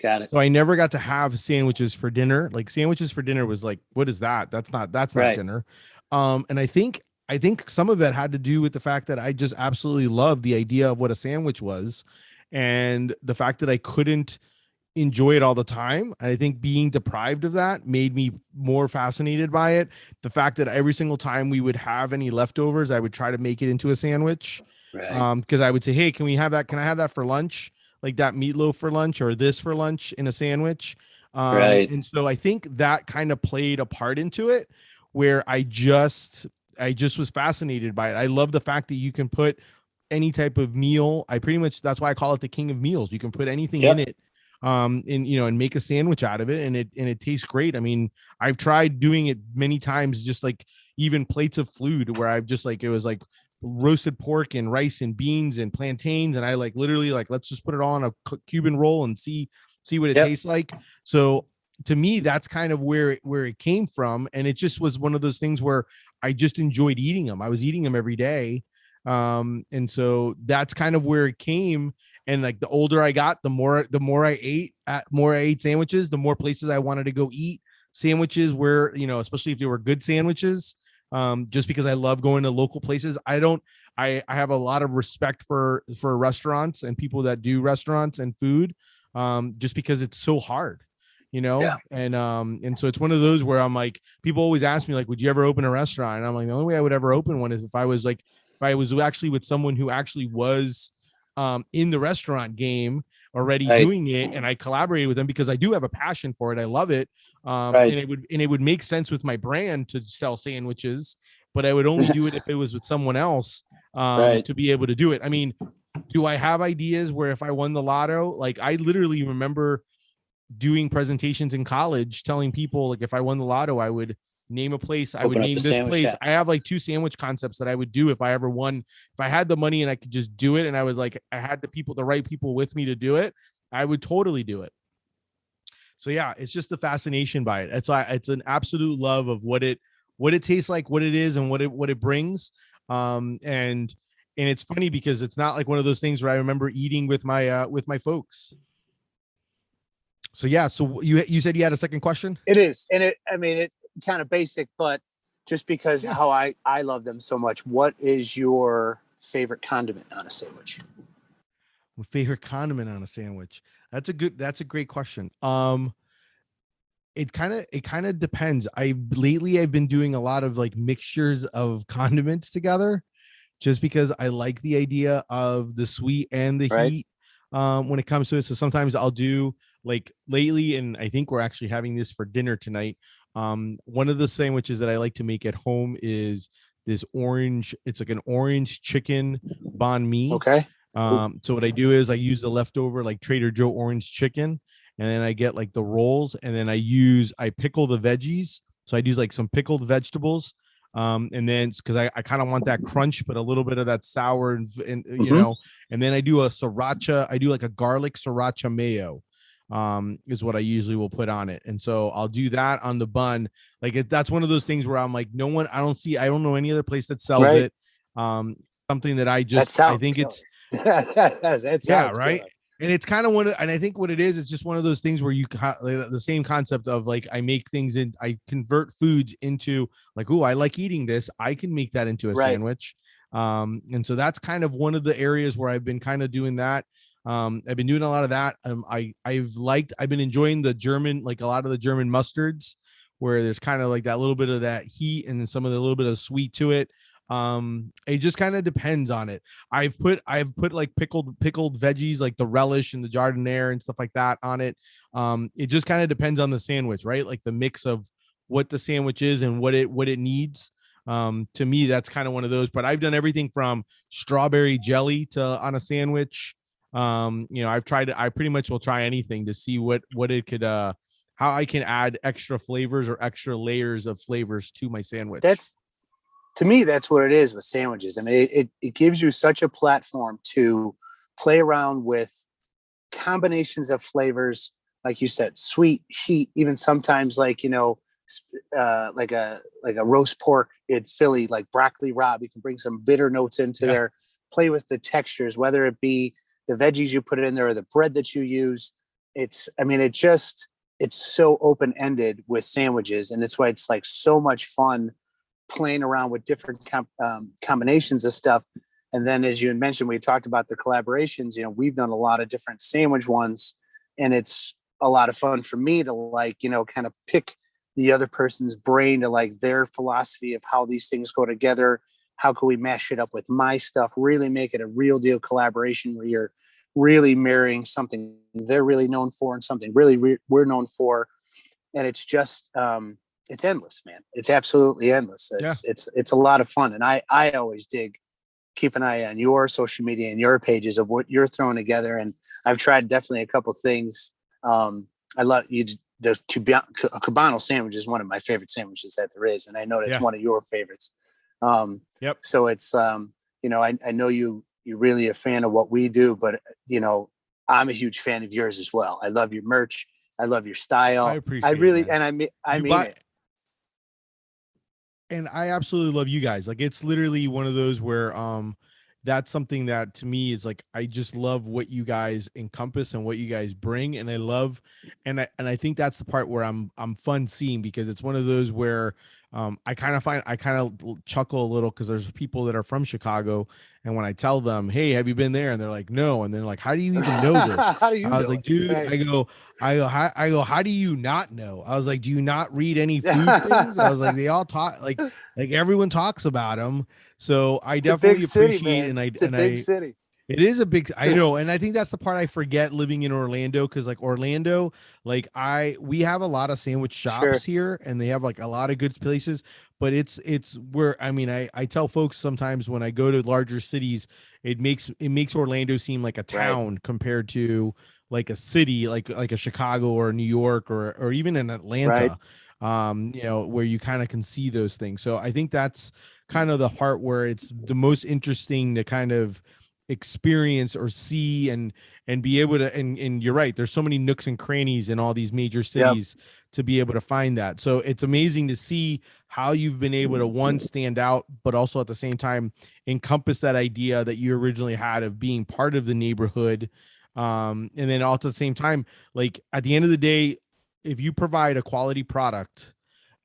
Got it. So I never got to have sandwiches for dinner. Like sandwiches for dinner was like, what is that? That's not dinner. And I think some of it had to do with the fact that I just absolutely loved the idea of what a sandwich was and the fact that I couldn't enjoy it all the time. I think being deprived of that made me more fascinated by it. The fact that every single time we would have any leftovers, I would try to make it into a sandwich. Right. Because I would say, hey, can we have that? Can I have that for lunch? Like that meatloaf for lunch or this for lunch in a sandwich. Right. And so I think that kind of played a part into it where I just was fascinated by it. I love the fact that you can put any type of meal. That's why I call it the king of meals. You can put anything in it, and make a sandwich out of it. And it tastes great. I mean, I've tried doing it many times, just like even plates of food where I've just like, it was like roasted pork and rice and beans and plantains. And I like literally like, let's just put it all on a Cuban roll and see what it tastes like. So to me, that's kind of where it came from. And it just was one of those things where I just enjoyed eating them. I was eating them every day. And so that's kind of where it came. And like the older I got, the more I ate sandwiches, the more places I wanted to go eat sandwiches where, especially if they were good sandwiches. Just because I love going to local places. I have a lot of respect for restaurants and people that do restaurants and food, just because it's so hard, and so it's one of those where I'm like, people always ask me like, would you ever open a restaurant? And I'm like, the only way I would ever open one is if I was actually with someone who actually was, in the restaurant game already doing it. And I collaborated with them because I do have a passion for it. I love it. And it would make sense with my brand to sell sandwiches, but I would only do it if it was with someone else, to be able to do it. I mean, do I have ideas where if I won the lotto, like I literally remember doing presentations in college, telling people like, if I won the lotto, I would name a place. I would name this place. I have like 2 sandwich concepts that I would do if I ever won, if I had the money and I could just do it. And I would like, I had the right people with me to do it. I would totally do it. So yeah, it's just the fascination by it. It's an absolute love of what it what it tastes like, what it is, and what it brings. And it's funny because it's not like one of those things where I remember eating with my folks. So yeah, so you said you had a second question? It is, and it kind of basic, but just because Yeah. how I love them so much. What is your favorite condiment on a sandwich? My favorite condiment on a sandwich. That's a great question. It kind of depends. I've been doing a lot of like mixtures of condiments together just because I like the idea of the sweet and the Right. heat when it comes to it. So sometimes I'll do like lately, and I think we're actually having this for dinner tonight. One of the sandwiches that I like to make at home is this orange, it's like an orange chicken banh mi. Okay. So what I do is I use the leftover like Trader Joe orange chicken, and then I get like the rolls, and then I pickle the veggies. So I do like some pickled vegetables. And then because I kind of want that crunch, but a little bit of that sour and Mm-hmm. and then I do a sriracha, I do like a garlic sriracha mayo, is what I usually will put on it. And so I'll do that on the bun. That's one of those things where I'm like, I don't know any other place that sells Right. it. Something that That I sounds think good. it's, That yeah, sounds right. good. And it's kind of and I think what it is, it's just one of those things where the same concept of like, I convert foods into like, oh, I like eating this. I can make that into a Right. sandwich. And so that's kind of one of the areas where I've been kind of doing that. I've been doing a lot of that. I've been enjoying like a lot of the German mustards where there's kind of like that little bit of that heat and then some of the little bit of sweet to it. It just kind of depends on it. I've put like pickled veggies like the relish and the jardiniere and stuff like that on it. It just kind of depends on the sandwich, right? Like the mix of what the sandwich is and what it needs. To me, that's kind of one of those. But I've done everything from strawberry jelly to on a sandwich. I've tried it. I pretty much will try anything to see what it could how I can add extra flavors or extra layers of flavors to my sandwich. That's To me, that's what it is with sandwiches. I mean, it gives you such a platform to play around with combinations of flavors, like you said, sweet, heat, even sometimes like, like a roast pork in Philly, like broccoli rabe. You can bring some bitter notes into Yeah. there, play with the textures, whether it be the veggies you put in there or the bread that you use. It's so open ended with sandwiches, and it's why it's like so much fun playing around with different combinations of stuff. And then, as you had mentioned, we talked about the collaborations. We've done a lot of different sandwich ones, and it's a lot of fun for me to like, kind of pick the other person's brain to like their philosophy of how these things go together. How can we mash it up with my stuff? Really make it a real deal collaboration where you're really marrying something they're really known for and something really we're known for. And it's just, it's endless, man. It's absolutely endless. Yeah. It's a lot of fun. And I always dig, keep an eye on your social media and your pages of what you're throwing together. And I've tried definitely a couple things. I love you. The Cubano sandwich is one of my favorite sandwiches that there is. And I know that's Yeah. one of your favorites. Yep. So it's, I know you're really a fan of what we do, but I'm a huge fan of yours as well. I love your merch. I love your style. I appreciate it, man. And I You mean buy, it. and I absolutely love you guys. Like it's literally one of those where that's something that to me is like I just love what you guys encompass and what you guys bring. And I love and I think that's the part where I'm fun seeing, because it's one of those where I kind of chuckle a little because there's people that are from Chicago, and when I tell them, hey, have you been there, and they're like, no, and they're like, how do you even know this? How do you I was know like, it? dude, Right. how do you not know? I was like, do you not read any food things? I was like, they all talk like everyone talks about them. So I It's a big definitely city, appreciate man. It's a big city. it is a big, I know, and I think that's the part I forget living in Orlando, because like Orlando, like we have a lot of sandwich shops Sure. here, and they have like a lot of good places, but it's where I tell folks sometimes when I go to larger cities, it makes Orlando seem like a Right. town compared to like a city, like a Chicago or New York or even in Right. Atlanta, where you kind of can see those things. So I think that's kind of the part where it's the most interesting to kind of experience or see and be able to, and you're right, there's so many nooks and crannies in all these major Yep. cities to be able to find that. So it's amazing to see how you've been able to, one, stand out, but also at the same time encompass that idea that you originally had of being part of the neighborhood. And then all at the same time, like at the end of the day, if you provide a quality product,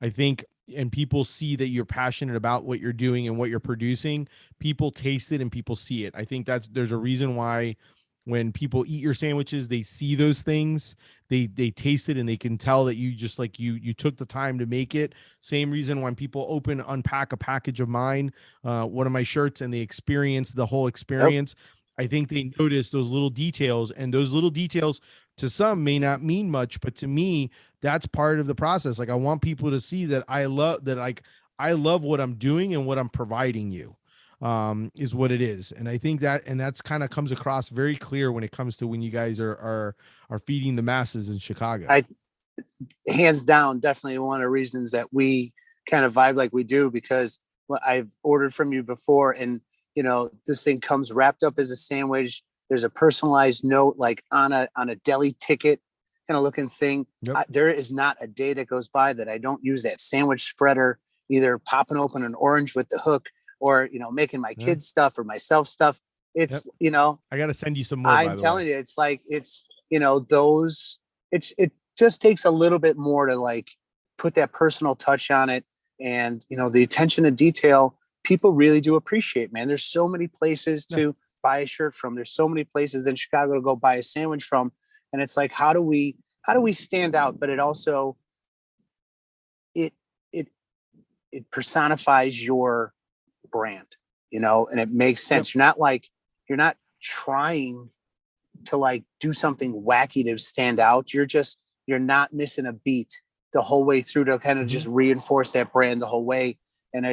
I think, and people see that you're passionate about what you're doing and what you're producing, people taste it and people see it. I think that there's a reason why when people eat your sandwiches, they see those things, they taste it, and they can tell that you just like you took the time to make it. Same reason when people unpack a package of mine, one of my shirts, and they experience the whole Yep. experience. I think they notice those little details, and those little details to some may not mean much, but to me, that's part of the process. Like I want people to see that I love that, like I love what I'm doing and what I'm providing you, is what it is. And I think that, and that's kind of comes across very clear when it comes to when you guys are feeding the masses in Chicago. I hands down, definitely one of the reasons that we kind of vibe like we do, because I've ordered from you before, and this thing comes wrapped up as a sandwich. There's a personalized note, like on a deli ticket kind of looking thing. Yep. There is not a day that goes by that I don't use that sandwich spreader, either popping open an orange with the hook, or making my kids stuff or myself stuff. It's I got to send you some more. I'm telling you, it's like those. It just takes a little bit more to like put that personal touch on it, and the attention to detail. People really do appreciate, man. There's so many places to buy a shirt from. There's so many places in Chicago to go buy a sandwich from. And it's like, how do we stand out? But it also, it personifies your brand, and it makes sense. Yep. You're not trying to like do something wacky to stand out. You're not missing a beat the whole way through to kind of just reinforce that brand the whole way. And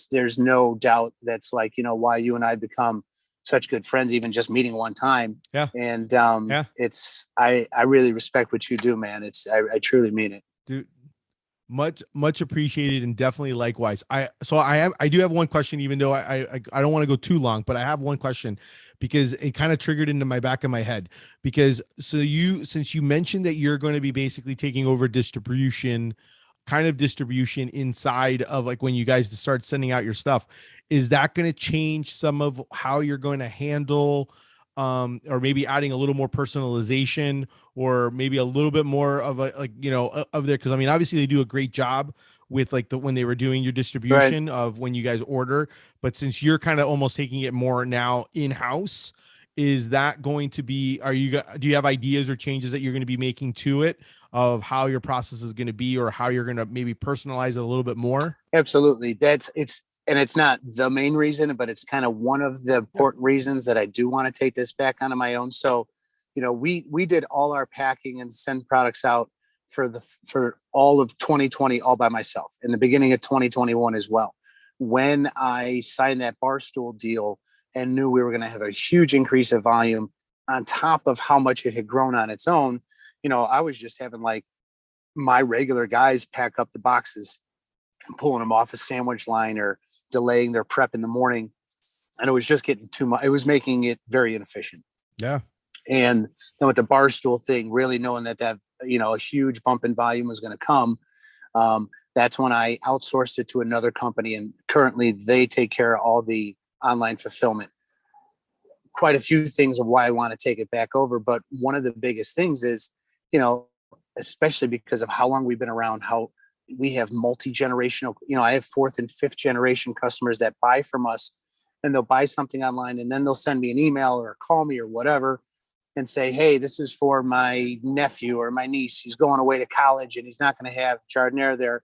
there's no doubt that's like, why you and I become such good friends, even just meeting one time. Yeah. And I really respect what you do, man. I truly mean it. Dude, much appreciated, and definitely likewise. I do have one question, even though I don't want to go too long, but I have one question because it kind of triggered into my back of my head. Because since you mentioned that you're going to be basically taking over distribution inside of like when you guys start sending out your stuff, is that going to change some of how you're going to handle or maybe adding a little more personalization, or maybe a little bit more of of there? Because I mean, obviously they do a great job with like when they were doing your distribution of when you guys order, but since you're kind of almost taking it more now in-house, is that going to be, do you have ideas or changes that you're going to be making to it, of how your process is going to be, or how you're going to maybe personalize it a little bit more? Absolutely. And it's not the main reason, but it's kind of one of the important reasons that I do want to take this back onto my own. So, we did all our packing and send products out for all of 2020, all by myself, in the beginning of 2021 as well. When I signed that Barstool deal and knew we were going to have a huge increase of volume on top of how much it had grown on its own, I was just having like my regular guys pack up the boxes and pulling them off a sandwich line or delaying their prep in the morning. And it was just getting too much. It was making it very inefficient. Yeah. And then with the Barstool thing, really knowing that a huge bump in volume was going to come, that's when I outsourced it to another company. And currently they take care of all the online fulfillment. Quite a few things of why I want to take it back over. But one of the biggest things is, especially because of how long we've been around, how we have multi-generational, I have 4th and 5th generation customers that buy from us, and they'll buy something online and then they'll send me an email or call me or whatever and say, hey, this is for my nephew or my niece. He's going away to college and he's not going to have jardiniere there,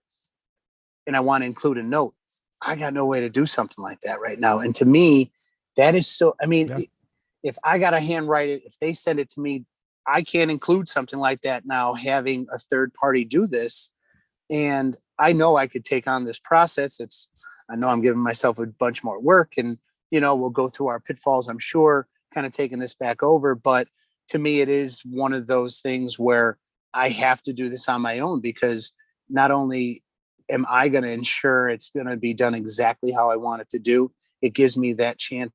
and I want to include a note. I got no way to do something like that right now. And to me, that is so, if I got to handwrite it, if they send it to me, I can't include something like that now, having a third party do this. And I know I could take on this process. I know I'm giving myself a bunch more work, and, we'll go through our pitfalls, I'm sure, kind of taking this back over. But to me, it is one of those things where I have to do this on my own, because not only am I going to ensure it's going to be done exactly how I want it to do, it gives me that chance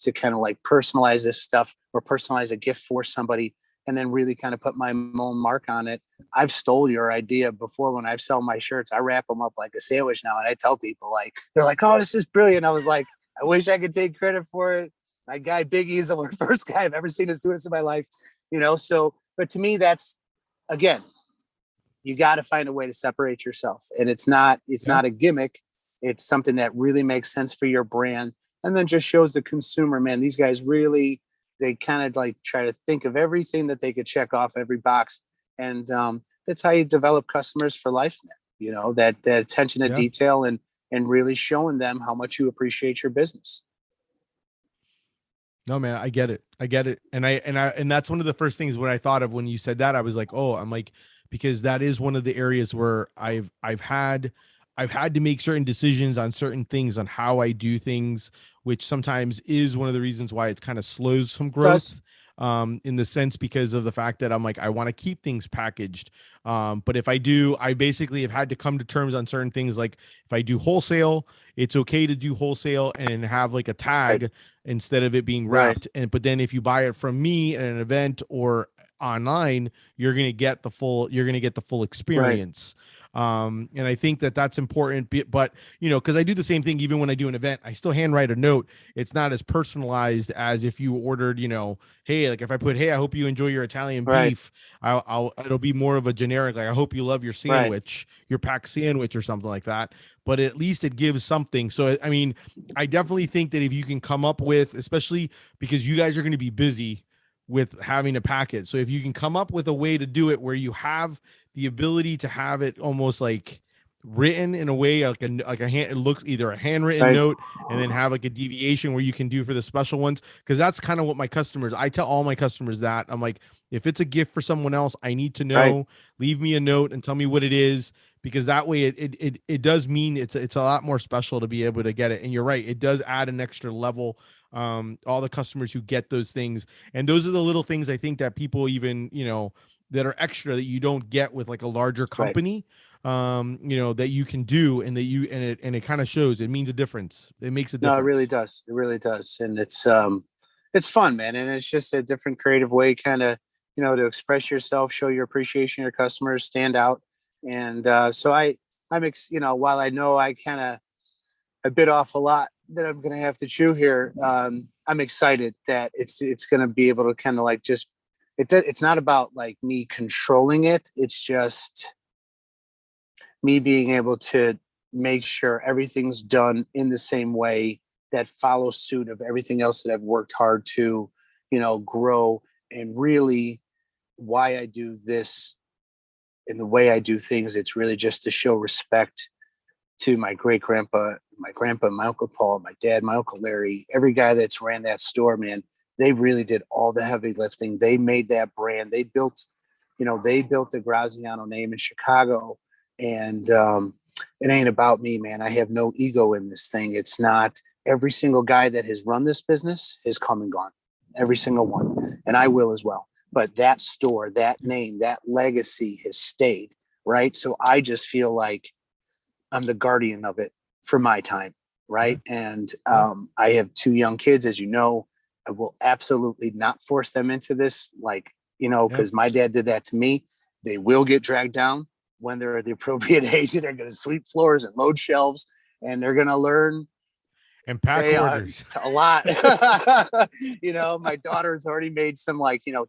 to kind of like personalize this stuff or personalize a gift for somebody and then really kind of put my own mark on it. I've stole your idea before. When I sell my shirts, I wrap them up like a sandwich now. And I tell people, like, they're like, oh, this is brilliant. I was like, I wish I could take credit for it. My guy Biggie is the first guy I've ever seen us do this in my life, so, but to me, that's, again, you got to find a way to separate yourself. And it's not a gimmick. It's something that really makes sense for your brand. And then just shows the consumer, man, these guys really, they kind of like try to think of everything that they could check off every box. And that's how you develop customers for life, man. That attention to detail and really showing them how much you appreciate your business. No, man, I get it. And that's one of the first things when I thought of when you said that, I was like, oh, I'm like, because that is one of the areas where I've had to make certain decisions on certain things, on how I do things, which sometimes is one of the reasons why it kind of slows some growth. In the sense, because of the fact that I'm like, I want to keep things packaged. But if I do, I basically have had to come to terms on certain things. Like if I do wholesale, it's okay to do wholesale and have like a tag instead of it being wrapped. But then if you buy it from me at an event or online, you're going to get the full experience. And I think that that's important, but because I do the same thing, even when I do an event, I still handwrite a note. It's not as personalized as if you ordered, hey, like if I put, hey, I hope you enjoy your Italian beef, it'll be more of a generic, like, I hope you love your sandwich, your packed sandwich or something like that. But at least it gives something. So, I mean, I definitely think that if you can come up with, especially because you guys are going to be busy with having a packet. So if you can come up with a way to do it where you have the ability to have it almost like written in a way, like a hand, it looks either a handwritten note and then have like a deviation where you can do for the special ones. Cause that's kind of what I tell all my customers that I'm like, if it's a gift for someone else, I need to know, leave me a note and tell me what it is, because that way it does mean it's a lot more special to be able to get it. And you're right. It does add an extra level. All the customers who get those things, and those are the little things I think that people even, that are extra that you don't get with like a larger company, that you can do, and it kind of shows. It means a difference. It makes a difference. No, it really does. It really does. And it's fun, man. And it's just a different creative way, kind of, to express yourself, show your appreciation, your customers, stand out. And so while I know I kind of a bit off a lot that I'm going to have to chew here, I'm excited that it's going to be able to kind of like just, it's not about like me controlling it. It's just me being able to make sure everything's done in the same way that follows suit of everything else that I've worked hard to, grow. And really why I do this and the way I do things, it's really just to show respect to my great grandpa, my grandpa, my Uncle Paul, my dad, my Uncle Larry, every guy that's ran that store, man. They really did all the heavy lifting. They made that brand. They built the Graziano name in Chicago. And it ain't about me, man. I have no ego in this thing. It's not. Every single guy that has run this business has come and gone. Every single one. And I will as well. But that store, that name, that legacy has stayed, right? So I just feel like I'm the guardian of it for my time, right? And I have 2 young kids, as you know. I will absolutely not force them into this, because my dad did that to me. They will get dragged down when they're at the appropriate age. They're going to sweep floors and load shelves, and they're going to learn and pack orders a lot. My daughter's already made some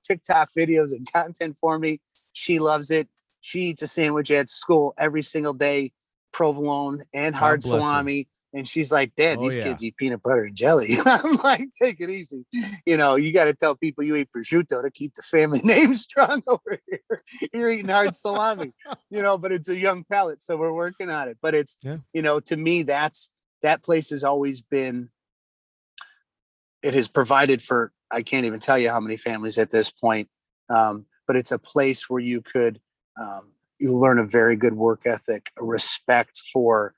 TikTok videos and content for me. She loves it. She eats a sandwich at school every single day, provolone and hard salami. And she's like, Dad, these kids eat peanut butter and jelly. I'm like, take it easy. You got to tell people you eat prosciutto to keep the family name strong over here. You're eating hard salami, but it's a young palate. So we're working on it. But it's, to me, that place has always been, it has provided for, I can't even tell you how many families at this point. But it's a place where you could, you learn a very good work ethic, a respect for,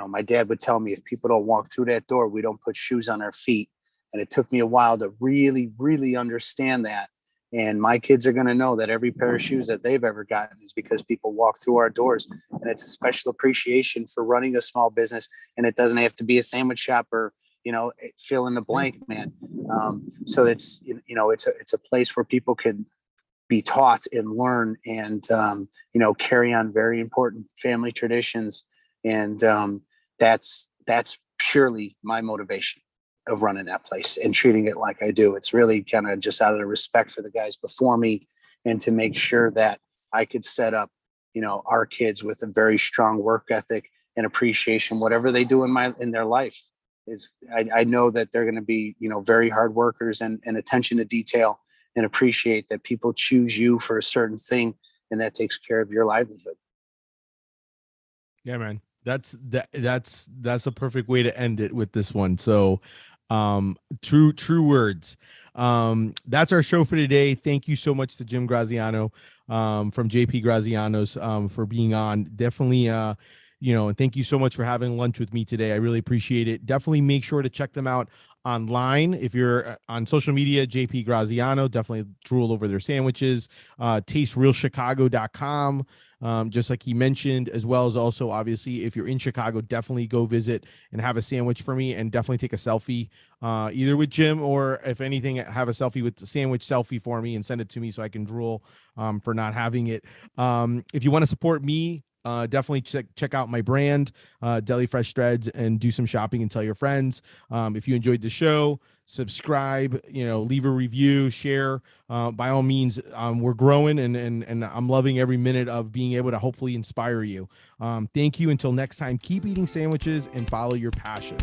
my dad would tell me, if people don't walk through that door, we don't put shoes on our feet. And it took me a while to really, really understand that. And my kids are going to know that every pair of shoes that they've ever gotten is because people walk through our doors. And it's a special appreciation for running a small business. And it doesn't have to be a sandwich shop or, fill in the blank, man. So it's, it's a place where people can be taught and learn, and carry on very important family traditions. And that's purely my motivation of running that place and treating it like I do. It's really kind of just out of the respect for the guys before me, and to make sure that I could set up, our kids with a very strong work ethic and appreciation, whatever they do in their life. I know that they're going to be, very hard workers, and attention to detail, and appreciate that people choose you for a certain thing, and that takes care of your livelihood. Yeah, man. That's a perfect way to end it with this one. So true words. That's our show for today. Thank you so much to Jim Graziano from J.P Graziano's for being on. Definitely and thank you so much for having lunch with me today. I really appreciate it. Definitely make sure to check them out online. If you're on social media, JP Graziano, definitely drool over their sandwiches. TasteRealChicago.com, just like he mentioned, as well as also, obviously, if you're in Chicago, definitely go visit and have a sandwich for me, and definitely take a selfie, either with Jim, or if anything, have a selfie with the sandwich selfie for me and send it to me so I can drool for not having it. If you want to support me, definitely check out my brand, Deli Fresh Threads, and do some shopping and tell your friends. If you enjoyed the show, subscribe, leave a review, share. By all means, we're growing, and I'm loving every minute of being able to hopefully inspire you. Thank you. Until next time, keep eating sandwiches and follow your passion.